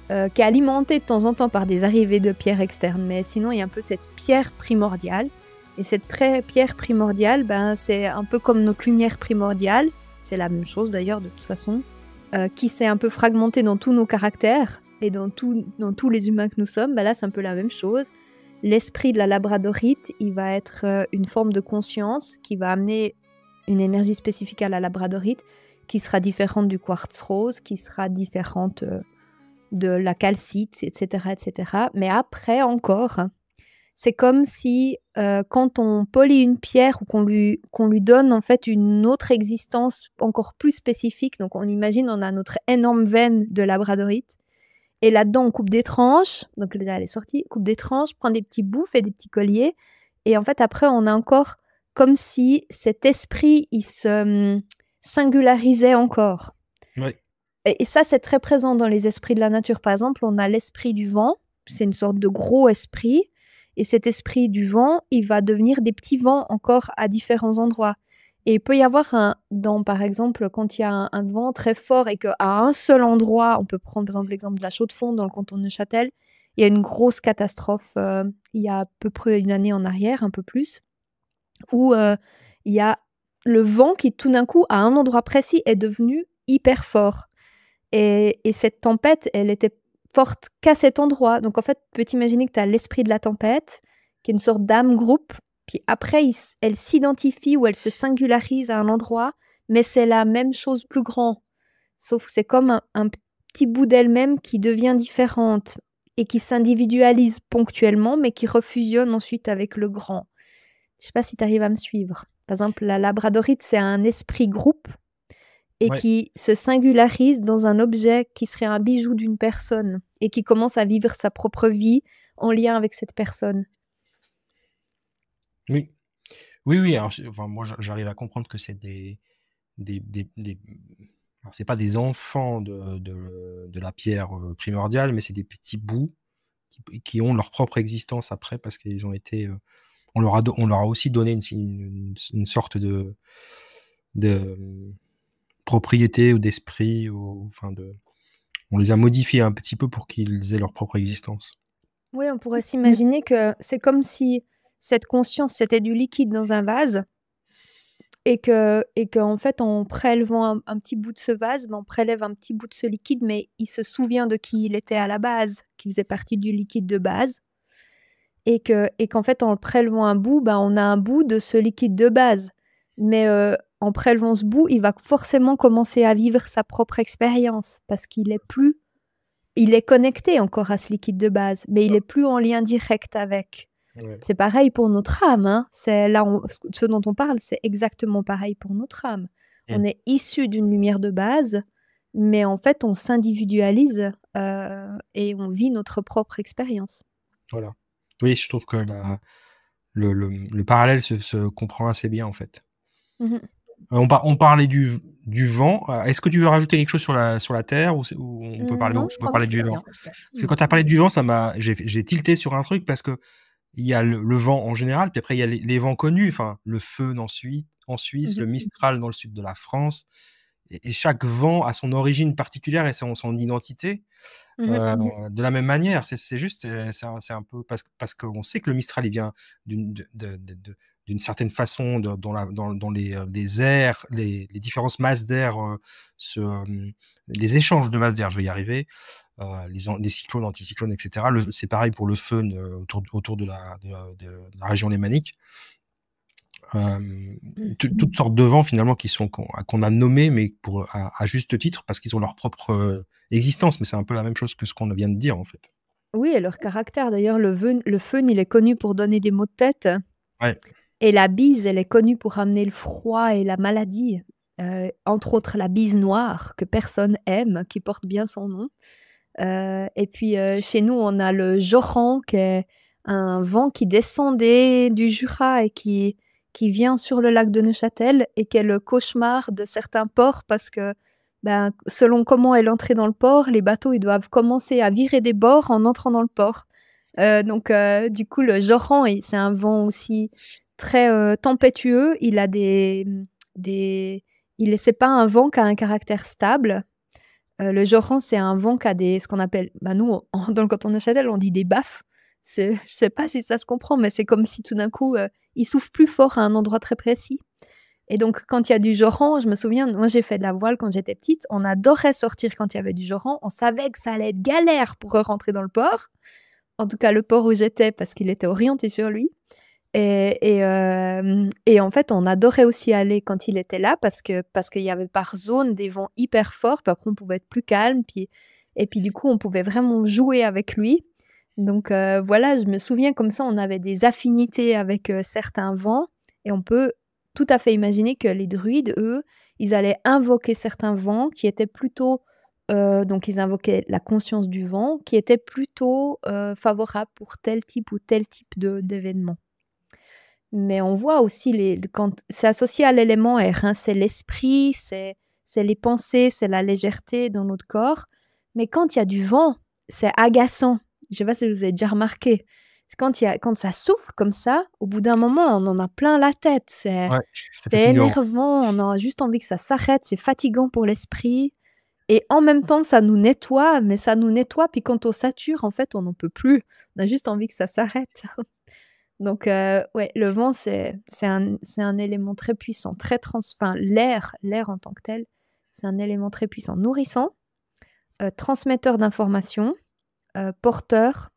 qui est alimentée de temps en temps par des arrivées de pierres externes, mais sinon il y a un peu cette pierre primordiale. Et cette pierre primordiale, ben, c'est un peu comme notre lumière primordiale, c'est la même chose d'ailleurs de toute façon, qui s'est un peu fragmentée dans tous nos caractères et dans tous les humains que nous sommes. Ben là, c'est un peu la même chose. L'esprit de la labradorite, il va être une forme de conscience qui va amener une énergie spécifique à la labradorite qui sera différente du quartz rose, qui sera différente de la calcite, etc., etc. Mais après encore, c'est comme si quand on polit une pierre ou qu'on lui donne en fait une autre existence encore plus spécifique, donc on imagine on a notre énorme veine de labradorite, et là-dedans on coupe des tranches, donc là elle est sortie, coupe des tranches, prend des petits bouts, fait des petits colliers, et en fait après on a encore comme si cet esprit il se singularisait encore. Ouais. Et ça c'est très présent dans les esprits de la nature. Par exemple, on a l'esprit du vent, c'est une sorte de gros esprit. Et cet esprit du vent, il va devenir des petits vents encore à différents endroits. Et il peut y avoir par exemple, quand il y a un vent très fort et qu'à un seul endroit, on peut prendre par exemple l'exemple de la Chaux-de-Fonds dans le canton de Neuchâtel, il y a une grosse catastrophe il y a à peu près une année en arrière, un peu plus, où il y a le vent qui tout d'un coup, à un endroit précis, est devenu hyper fort. Et cette tempête, elle était forte qu'à cet endroit. Donc en fait, tu peux t'imaginer que tu as l'esprit de la tempête, qui est une sorte d'âme groupe, puis après, elle s'identifie ou elle se singularise à un endroit, mais c'est la même chose plus grand. Sauf que c'est comme un petit bout d'elle-même qui devient différente et qui s'individualise ponctuellement, mais qui refusionne ensuite avec le grand. Je sais pas si tu arrives à me suivre. Par exemple, la labradorite, c'est un esprit groupe et Ouais. qui se singularise dans un objet qui serait un bijou d'une personne et qui commence à vivre sa propre vie en lien avec cette personne. Oui. Oui, alors enfin, moi j'arrive à comprendre que c'est des alors c'est pas des enfants de la pierre primordiale, mais c'est des petits bouts qui ont leur propre existence après parce qu'ils ont été, on leur a aussi donné une sorte de propriété ou d'esprit, ou enfin on les a modifiés un petit peu pour qu'ils aient leur propre existence. Oui, on pourrait s'imaginer que c'est comme si cette conscience, c'était du liquide dans un vase et qu'en fait, en prélevant un petit bout de ce vase, on prélève un petit bout de ce liquide, mais il se souvient de qui il était à la base, qui faisait partie du liquide de base. Et qu'en fait, en prélevant un bout, on a un bout de ce liquide de base. Mais en prélevant ce bout, il va forcément commencer à vivre sa propre expérience parce qu'il est connecté encore à ce liquide de base, mais il est plus en lien direct avec. Ouais. C'est pareil pour notre âme, hein. C'est là, ce dont on parle, c'est exactement pareil pour notre âme. On est issu d'une lumière de base, mais en fait, on s'individualise et on vit notre propre expérience. Voilà. Oui, je trouve que le parallèle se comprend assez bien en fait. Mmh. On parlait du vent. Est-ce que tu veux rajouter quelque chose sur la terre, ou on peut parler, Non, je je peux crois que parler c'est du vent? bien. Parce que quand tu as parlé du vent, j'ai tilté sur un truc parce que il y a le vent en général, puis après il y a les vents connus, enfin le föhn en Suisse, le Mmh. mistral dans le sud de la France, et chaque vent a son origine particulière et son identité. De la même manière, c'est juste, c'est un peu parce qu'on sait que le mistral il vient d'une certaine façon dans les airs, les différentes masses d'air, les échanges de masses d'air, je vais y arriver, les cyclones, anticyclones, et cetera. C'est pareil pour le föhn, autour de la région lémanique. Toutes sortes de vents finalement qu'on a nommés, mais à juste titre, parce qu'ils ont leur propre existence, mais c'est un peu la même chose que ce qu'on vient de dire en fait. Oui, et leur caractère. D'ailleurs, le fœhn, il est connu pour donner des maux de tête Ouais, et la bise, elle est connue pour amener le froid et la maladie. Entre autres, la bise noire, que personne aime, qui porte bien son nom. Et puis, chez nous, on a le joran, qui est un vent qui descendait du Jura et qui qui vient sur le lac de Neuchâtel et qui est le cauchemar de certains ports parce que, ben, selon comment est l'entrée dans le port, les bateaux, ils doivent commencer à virer des bords en entrant dans le port. Donc du coup, le Joran, c'est un vent aussi très, tempétueux. Il a c'est pas un vent qui a un caractère stable. Le Joran, c'est un vent qui a ce qu'on appelle, bah, nous, dans le canton de Neuchâtel, on dit des baffes. Je sais pas si ça se comprend, mais c'est comme si tout d'un coup, il souffle plus fort à un endroit très précis. Et donc, quand il y a du Joran, je me souviens, moi j'ai fait de la voile quand j'étais petite, on adorait sortir quand il y avait du Joran. On savait que ça allait être galère pour rentrer dans le port. En tout cas, le port où j'étais, parce qu'il était orienté sur lui. Et en fait, on adorait aussi aller quand il était là parce qu'il y avait par zone des vents hyper forts. Puis après, on pouvait être plus calme. Et puis du coup, on pouvait vraiment jouer avec lui. Donc voilà, je me souviens comme ça, on avait des affinités avec certains vents. Et on peut tout à fait imaginer que les druides, eux, ils allaient invoquer certains vents qui étaient plutôt... donc ils invoquaient la conscience du vent qui était plutôt favorable pour tel type ou tel type d'événement. Mais on voit aussi, quand c'est associé à l'élément air, hein, c'est l'esprit, c'est les pensées, c'est la légèreté dans notre corps. Mais quand il y a du vent, c'est agaçant. Je ne sais pas si vous avez déjà remarqué. Quand ça souffle comme ça, au bout d'un moment, on en a plein la tête. C'est Ouais, c'est fatigant. énervant, on a juste envie que ça s'arrête, c'est fatigant pour l'esprit. Et en même temps, ça nous nettoie, mais ça nous nettoie, puis quand on sature, en fait, on n'en peut plus. On a juste envie que ça s'arrête. Donc, ouais, le vent, c'est un élément très puissant, enfin, l'air en tant que tel, c'est un élément très puissant, nourrissant, transmetteur d'informations, porteur,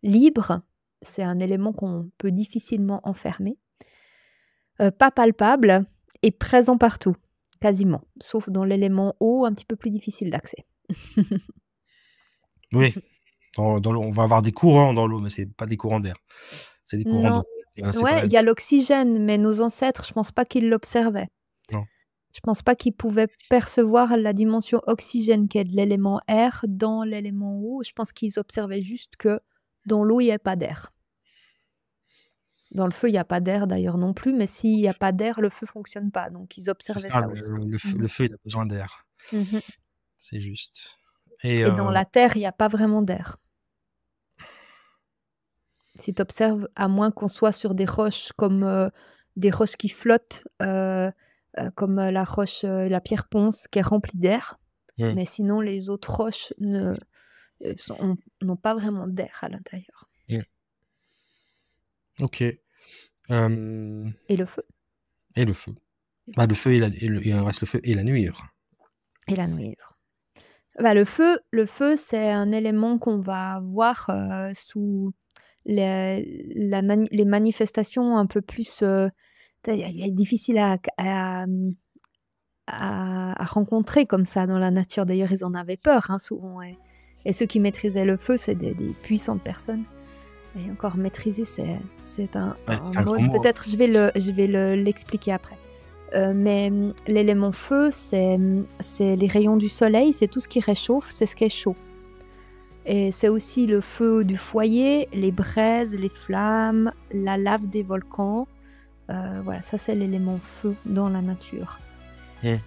libre, c'est un élément qu'on peut difficilement enfermer, pas palpable et présent partout, quasiment, sauf dans l'élément eau, un petit peu plus difficile d'accès. Oui, dans l'eau, on va avoir des courants dans l'eau, mais c'est pas des courants d'air. C'est des courants d'eau. Non, C'est pas la ouais, même il y a chose. l'oxygène, mais nos ancêtres, je pense pas qu'ils l'observaient. Non. Je pense pas qu'ils pouvaient percevoir la dimension oxygène qui est de l'élément air dans l'élément eau. Je pense qu'ils observaient juste que dans l'eau, il n'y a pas d'air. Dans le feu, il n'y a pas d'air d'ailleurs non plus, mais s'il n'y a pas d'air, le feu fonctionne pas. Donc, ils C'est observaient ça, ça aussi. le feu, il a besoin d'air. Mhm. C'est juste. Et Et dans la terre, il n'y a pas vraiment d'air. Si tu observes, à moins qu'on soit sur des roches comme des roches qui flottent, comme la roche, la pierre ponce qui est remplie d'air. Mais sinon, les autres roches n'ont pas vraiment d'air à l'intérieur. Ok. Et le feu. Et le feu. Bah, le feu, il reste le feu et la nuire. Et la nuire. Bah, le feu, c'est un élément qu'on va voir sous les manifestations un peu plus... il est difficile à rencontrer comme ça dans la nature. D'ailleurs, ils en avaient peur, hein, souvent. Et ceux qui maîtrisaient le feu, c'est des puissantes personnes. Et encore, maîtriser, c'est un grand mode. mot. Peut-être je vais l'expliquer après. Mais l'élément feu, c'est les rayons du soleil, c'est tout ce qui réchauffe, c'est ce qui est chaud. Et c'est aussi le feu du foyer, les braises, les flammes, la lave des volcans. Voilà, ça c'est l'élément feu dans la nature.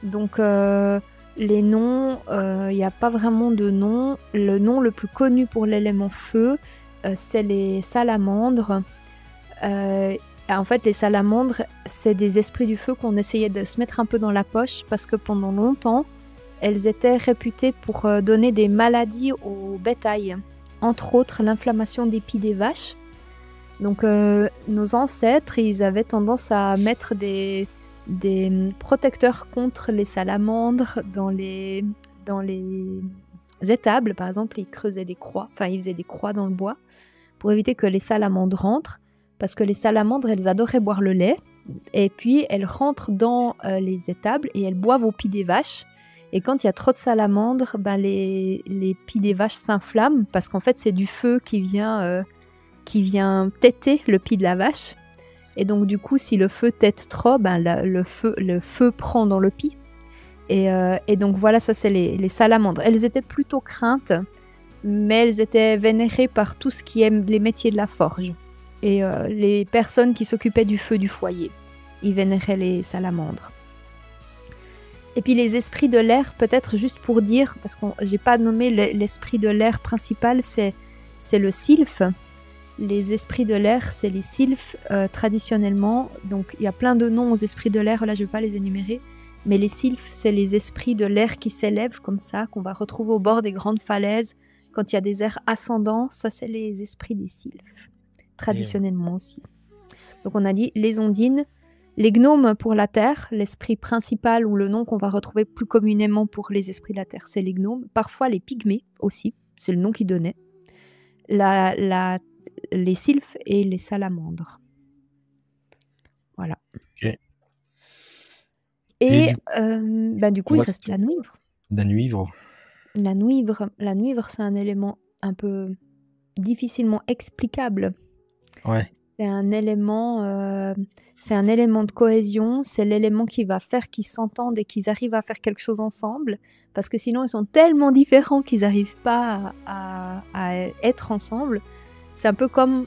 Donc les noms, il n'y a pas vraiment de nom. Le nom le plus connu pour l'élément feu, c'est les salamandres. En fait, les salamandres, c'est des esprits du feu qu'on essayait de se mettre un peu dans la poche parce que pendant longtemps, elles étaient réputées pour donner des maladies au bétail, entre autres l'inflammation des pieds des vaches. Donc nos ancêtres, ils avaient tendance à mettre des protecteurs contre les salamandres dans les étables, par exemple. Ils creusaient des croix, enfin ils faisaient des croix dans le bois pour éviter que les salamandres rentrent, parce que les salamandres, elles adoraient boire le lait, et puis elles rentrent dans les étables et elles boivent au pied des vaches. Et quand il y a trop de salamandres, ben les pieds des vaches s'inflamment, parce qu'en fait c'est du feu qui vient têter le pied de la vache. Et donc du coup, si le feu tète trop, ben le feu prend dans le pied. Et donc voilà, ça c'est les salamandres. Elles étaient plutôt craintes, mais elles étaient vénérées par tout ce qui aime les métiers de la forge. et les personnes qui s'occupaient du feu du foyer. Ils vénéraient les salamandres. Et puis les esprits de l'air, peut-être juste pour dire, parce que j'ai pas nommé l'esprit de l'air principal, c'est le sylphe. Les esprits de l'air, c'est les sylphes traditionnellement. Donc il y a plein de noms aux esprits de l'air, là je vais pas les énumérer. Mais les sylphes, c'est les esprits de l'air qui s'élèvent comme ça, qu'on va retrouver au bord des grandes falaises. Quand il y a des airs ascendants, ça c'est les esprits des sylphes, traditionnellement aussi. Donc on a dit les ondines, les gnomes pour la terre, l'esprit principal ou le nom qu'on va retrouver plus communément pour les esprits de la terre, c'est les gnomes. Parfois les pygmées aussi, c'est le nom qu'ils donnaient. Les sylphes et les salamandres. Voilà. Ok. Et du coup, il reste la nuivre. La nuivre. La nuivre, c'est un élément un peu difficilement explicable. Ouais. C'est un élément de cohésion, c'est l'élément qui va faire qu'ils s'entendent et qu'ils arrivent à faire quelque chose ensemble, parce que sinon ils sont tellement différents qu'ils n'arrivent pas à être ensemble. C'est un peu comme,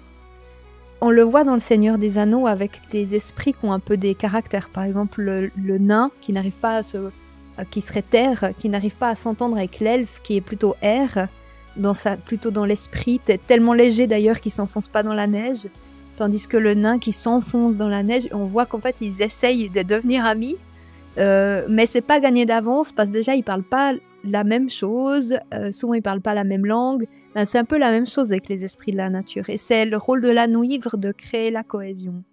on le voit dans le Seigneur des Anneaux avec des esprits qui ont un peu des caractères. Par exemple, le nain qui n'arrive pas qui serait terre, qui n'arrive pas à s'entendre avec l'elfe qui est plutôt air, plutôt dans l'esprit, tellement léger d'ailleurs qu'il s'enfonce pas dans la neige. Tandis que le nain qui s'enfonce dans la neige, on voit qu'en fait ils essayent de devenir amis, mais c'est pas gagné d'avance parce que déjà ils parlent pas la même chose, souvent ils parlent pas la même langue. Ben, c'est un peu la même chose avec les esprits de la nature et c'est le rôle de la nuivre de créer la cohésion.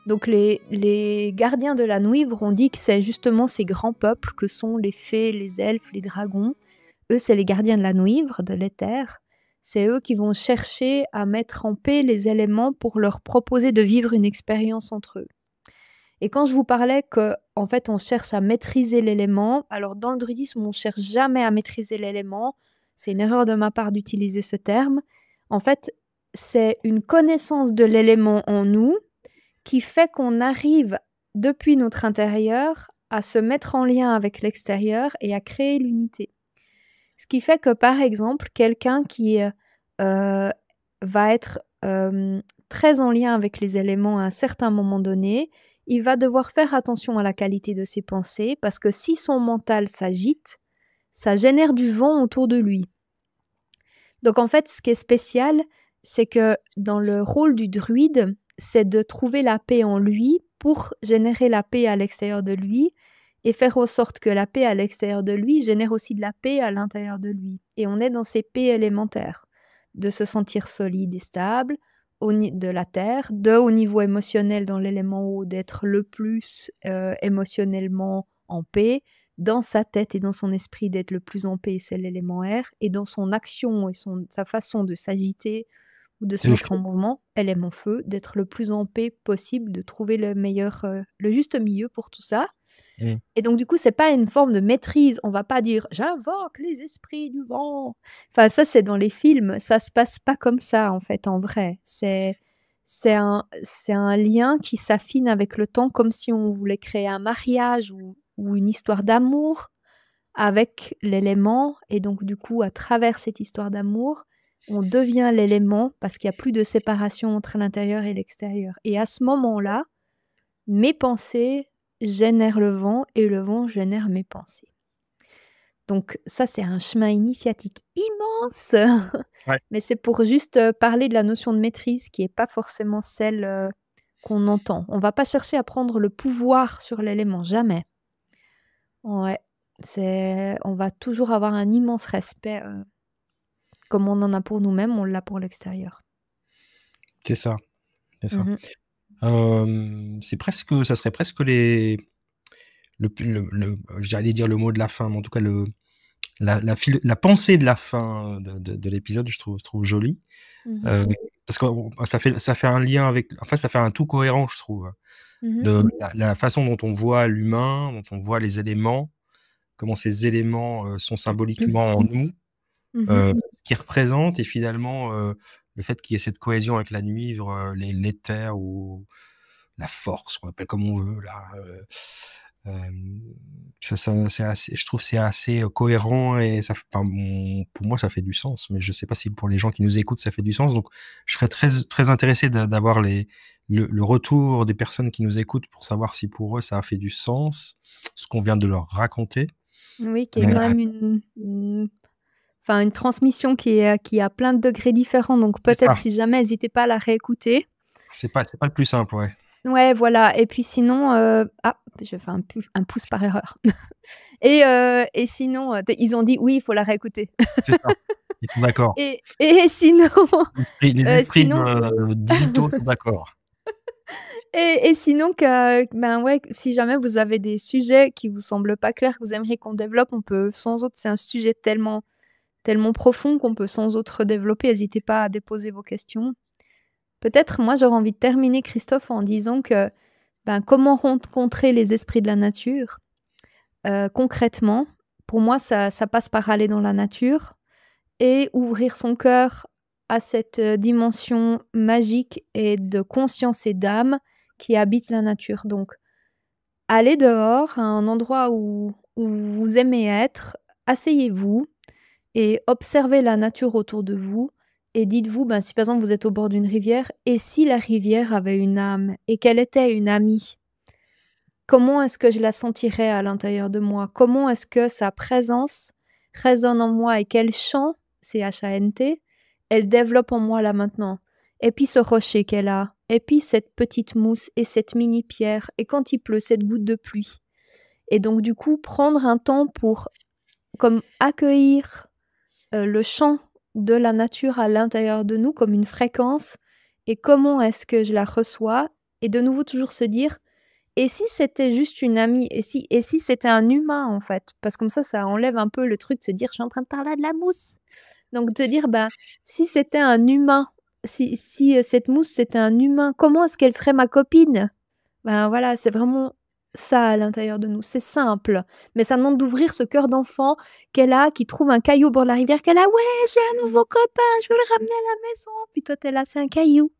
Donc les gardiens de la nuivre ont dit que c'est justement ces grands peuples que sont les fées, les elfes, les dragons. Eux c'est les gardiens de la nuivre, de l'éther. C'est eux qui vont chercher à mettre en paix les éléments pour leur proposer de vivre une expérience entre eux. Et quand je vous parlais qu'en fait on cherche à maîtriser l'élément, alors dans le druidisme on ne cherche jamais à maîtriser l'élément, c'est une erreur de ma part d'utiliser ce terme. En fait, c'est une connaissance de l'élément en nous qui fait qu'on arrive depuis notre intérieur à se mettre en lien avec l'extérieur et à créer l'unité. Ce qui fait que, par exemple, quelqu'un qui va être très en lien avec les éléments à un certain moment donné, il va devoir faire attention à la qualité de ses pensées parce que si son mental s'agite, ça génère du vent autour de lui. Donc en fait, ce qui est spécial, c'est que dans le rôle du druide, c'est de trouver la paix en lui pour générer la paix à l'extérieur de lui et faire en sorte que la paix à l'extérieur de lui génère aussi de la paix à l'intérieur de lui. Et on est dans ces paix élémentaires, de se sentir solide et stable, de la terre, au niveau émotionnel dans l'élément haut, d'être le plus émotionnellement en paix, dans sa tête et dans son esprit d'être le plus en paix, c'est l'élément air, et dans son action et sa façon de s'agiter ou de se mettre en mouvement, élément feu, d'être le plus en paix possible, de trouver le juste milieu pour tout ça. Et donc du coup, c'est pas une forme de maîtrise. On va pas dire j'invoque les esprits du vent. Enfin, ça c'est dans les films. Ça se passe pas comme ça en fait, en vrai. C'est un lien qui s'affine avec le temps, comme si on voulait créer un mariage ou une histoire d'amour avec l'élément. Et donc du coup, à travers cette histoire d'amour, on devient l'élément parce qu'il n'y a plus de séparation entre l'intérieur et l'extérieur. Et à ce moment-là, mes pensées génèrent le vent et le vent génère mes pensées. Donc ça, c'est un chemin initiatique immense, Ouais. mais c'est pour juste parler de la notion de maîtrise qui n'est pas forcément celle qu'on entend. On ne va pas chercher à prendre le pouvoir sur l'élément, jamais. Ouais, on va toujours avoir un immense respect. Comme on en a pour nous-mêmes, on l'a pour l'extérieur. C'est ça. C'est ça. Mm-hmm. Ça serait presque j'allais dire le mot de la fin, mais en tout cas la pensée de la fin de l'épisode, je trouve jolie. Mm-hmm. Parce que ça fait un lien avec, enfin ça fait un tout cohérent, je trouve. Mm-hmm. La façon dont on voit l'humain, dont on voit les éléments, comment ces éléments sont symboliquement en nous, Mm-hmm. ce qu'ils représentent, et finalement le fait qu'il y ait cette cohésion avec la nuivre, l'éther ou la force, on appelle comme on veut là. Hem, ça c'est assez je trouve c'est assez, cohérent et ça f enfin, pour moi, ça fait du sens, mais je sais pas si pour les gens qui nous écoutent, ça fait du sens. Donc je serais très intéressé d'avoir le retour des personnes qui nous écoutent pour savoir si pour eux, ça a fait du sens, ce qu'on vient de leur raconter. Oui, qu'il y ait Heu, quand même enfin une transmission qui a plein de degrés différents, donc c'est peut-être ça, si jamais, hésitez pas à la réécouter. c'est pas le plus simple, ouais, Ouais, voilà et puis sinon, ah, j'ai fait un pouce par erreur et sinon, tu ils ont dit: «Oui, il faut la réécouter» c'est ça. Ils sont d'accord. et sinon, Les esprits, sinon digitaux sont d'accord. et sinon que ben, ouais, si jamais vous avez des sujets qui vous semblent pas clairs, que vous aimeriez qu'on développe, on peut sans autre c'est un sujet tellement profond qu'on peut sans autre développer. Hésitez pas à déposer vos questions. Peut-être, moi, j'aurais envie de terminer, Christophe, en disant que, ben, comment rencontrer les esprits de la nature? Concrètement, pour moi, ça passe par aller dans la nature et ouvrir son cœur à cette, dimension magique et de conscience et d'âme qui habite la nature. Donc, allez dehors, à un endroit où vous aimez être, asseyez-vous et observez la nature autour de vous et dites-vous, ben, si par exemple vous êtes au bord d'une rivière, et si la rivière avait une âme et qu'elle était une amie? Comment est-ce que je la sentirais à l'intérieur de moi? Comment est-ce que sa présence résonne en moi et quel chant, CHANT, elle développe en moi là maintenant? Et puis ce rocher qu'elle a, et puis cette petite mousse et cette mini pierre, et quand il pleut, cette goutte de pluie. Et donc du coup, prendre un temps pour comme accueillir le chant de la nature à l'intérieur de nous comme une fréquence et comment est-ce que je la reçois? Et de nouveau toujours se dire: «Et si c'était juste une amie? Et si c'était un humain, en fait?» Parce que comme ça enlève un peu le truc de se dire: «Je suis en train de parler à de la mousse». Donc te dire: «Bah, si c'était un humain, si cette mousse c'était un humain, comment est-ce qu'elle serait ma copine?» Ben, voilà, c'est vraiment ça à l'intérieur de nous. C'est simple, mais ça demande d'ouvrir ce cœur d'enfant qu'elle a, qui trouve un caillou au bord de la rivière, qu'elle a: «Ouais, j'ai un nouveau copain, je veux le ramener à la maison». Puis toi, tu es là: «C'est un caillou».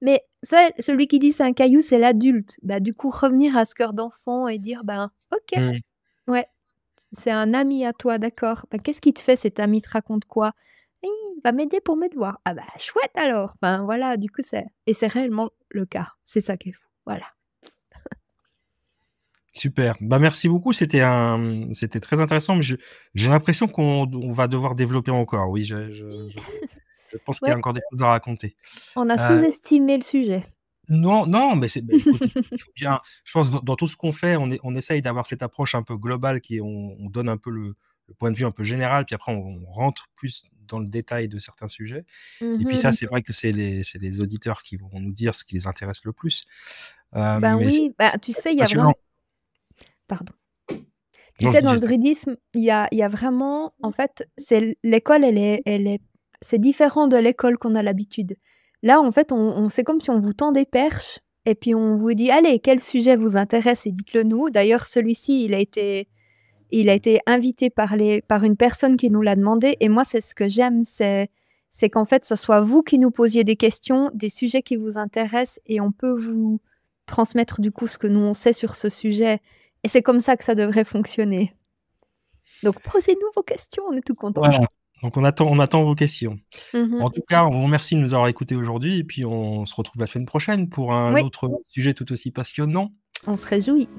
Mais ça, celui qui dit: «C'est un caillou», c'est l'adulte. Bah, du coup, revenir à ce cœur d'enfant et dire: «Ben, OK, Mmh. ouais, c'est un ami à toi, d'accord. Bah, qu'est-ce qui te fait cet ami? Il te raconte quoi? Il va m'aider pour mes devoirs». Ah bah, chouette alors! Ben, voilà, du coup, c'est réellement le cas. C'est ça qui est fou. Voilà. Super. Bah, merci beaucoup. C'était très intéressant, mais j'ai l'impression qu'on va devoir développer encore. Oui, je pense qu'il y Ouais. a encore des choses à raconter. On a Heu, sous-estimé le sujet. non, non, mais écoute, il faut bien je pense dans tout ce qu'on fait, on essaye d'avoir cette approche un peu globale qui on donne un peu le point de vue un peu général, puis après on rentre plus dans le détail de certains sujets et puis Mmh. ça, c'est vrai que c'est les auditeurs qui vont nous dire ce qui les intéresse le plus. Ben Mais oui, bah, tu c'est sais, il y a passionnant. vraiment pardon. Tu Non, je sais, dans disais le ça. druidisme, il y a vraiment en fait, c'est l'école, elle est c'est différent de l'école qu'on a l'habitude. Là, en fait, on c'est comme si on vous tend des perches et puis on vous dit: «Allez, quel sujet vous intéresse et dites-le nous». D'ailleurs, celui-ci, il a été invité par une personne qui nous l'a demandé et moi, c'est ce que j'aime, c'est qu'en fait, ce soit vous qui nous posiez des questions, des sujets qui vous intéressent et on peut vous transmettre du coup ce que nous on sait sur ce sujet et c'est comme ça que ça devrait fonctionner. Donc posez-nous vos questions, on est tout content. Voilà, donc on attend vos questions. Mmh. En tout cas, on vous remercie de nous avoir écoutés aujourd'hui et puis on se retrouve la semaine prochaine pour un Oui, autre sujet tout aussi passionnant. on se réjouit.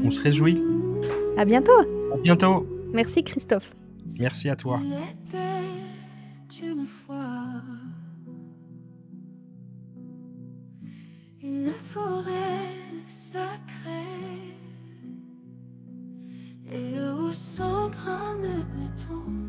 On se réjouit. À bientôt. À bientôt. Merci Christophe. Merci à toi. Il était une fois une forêt sacrée et au centre un béton.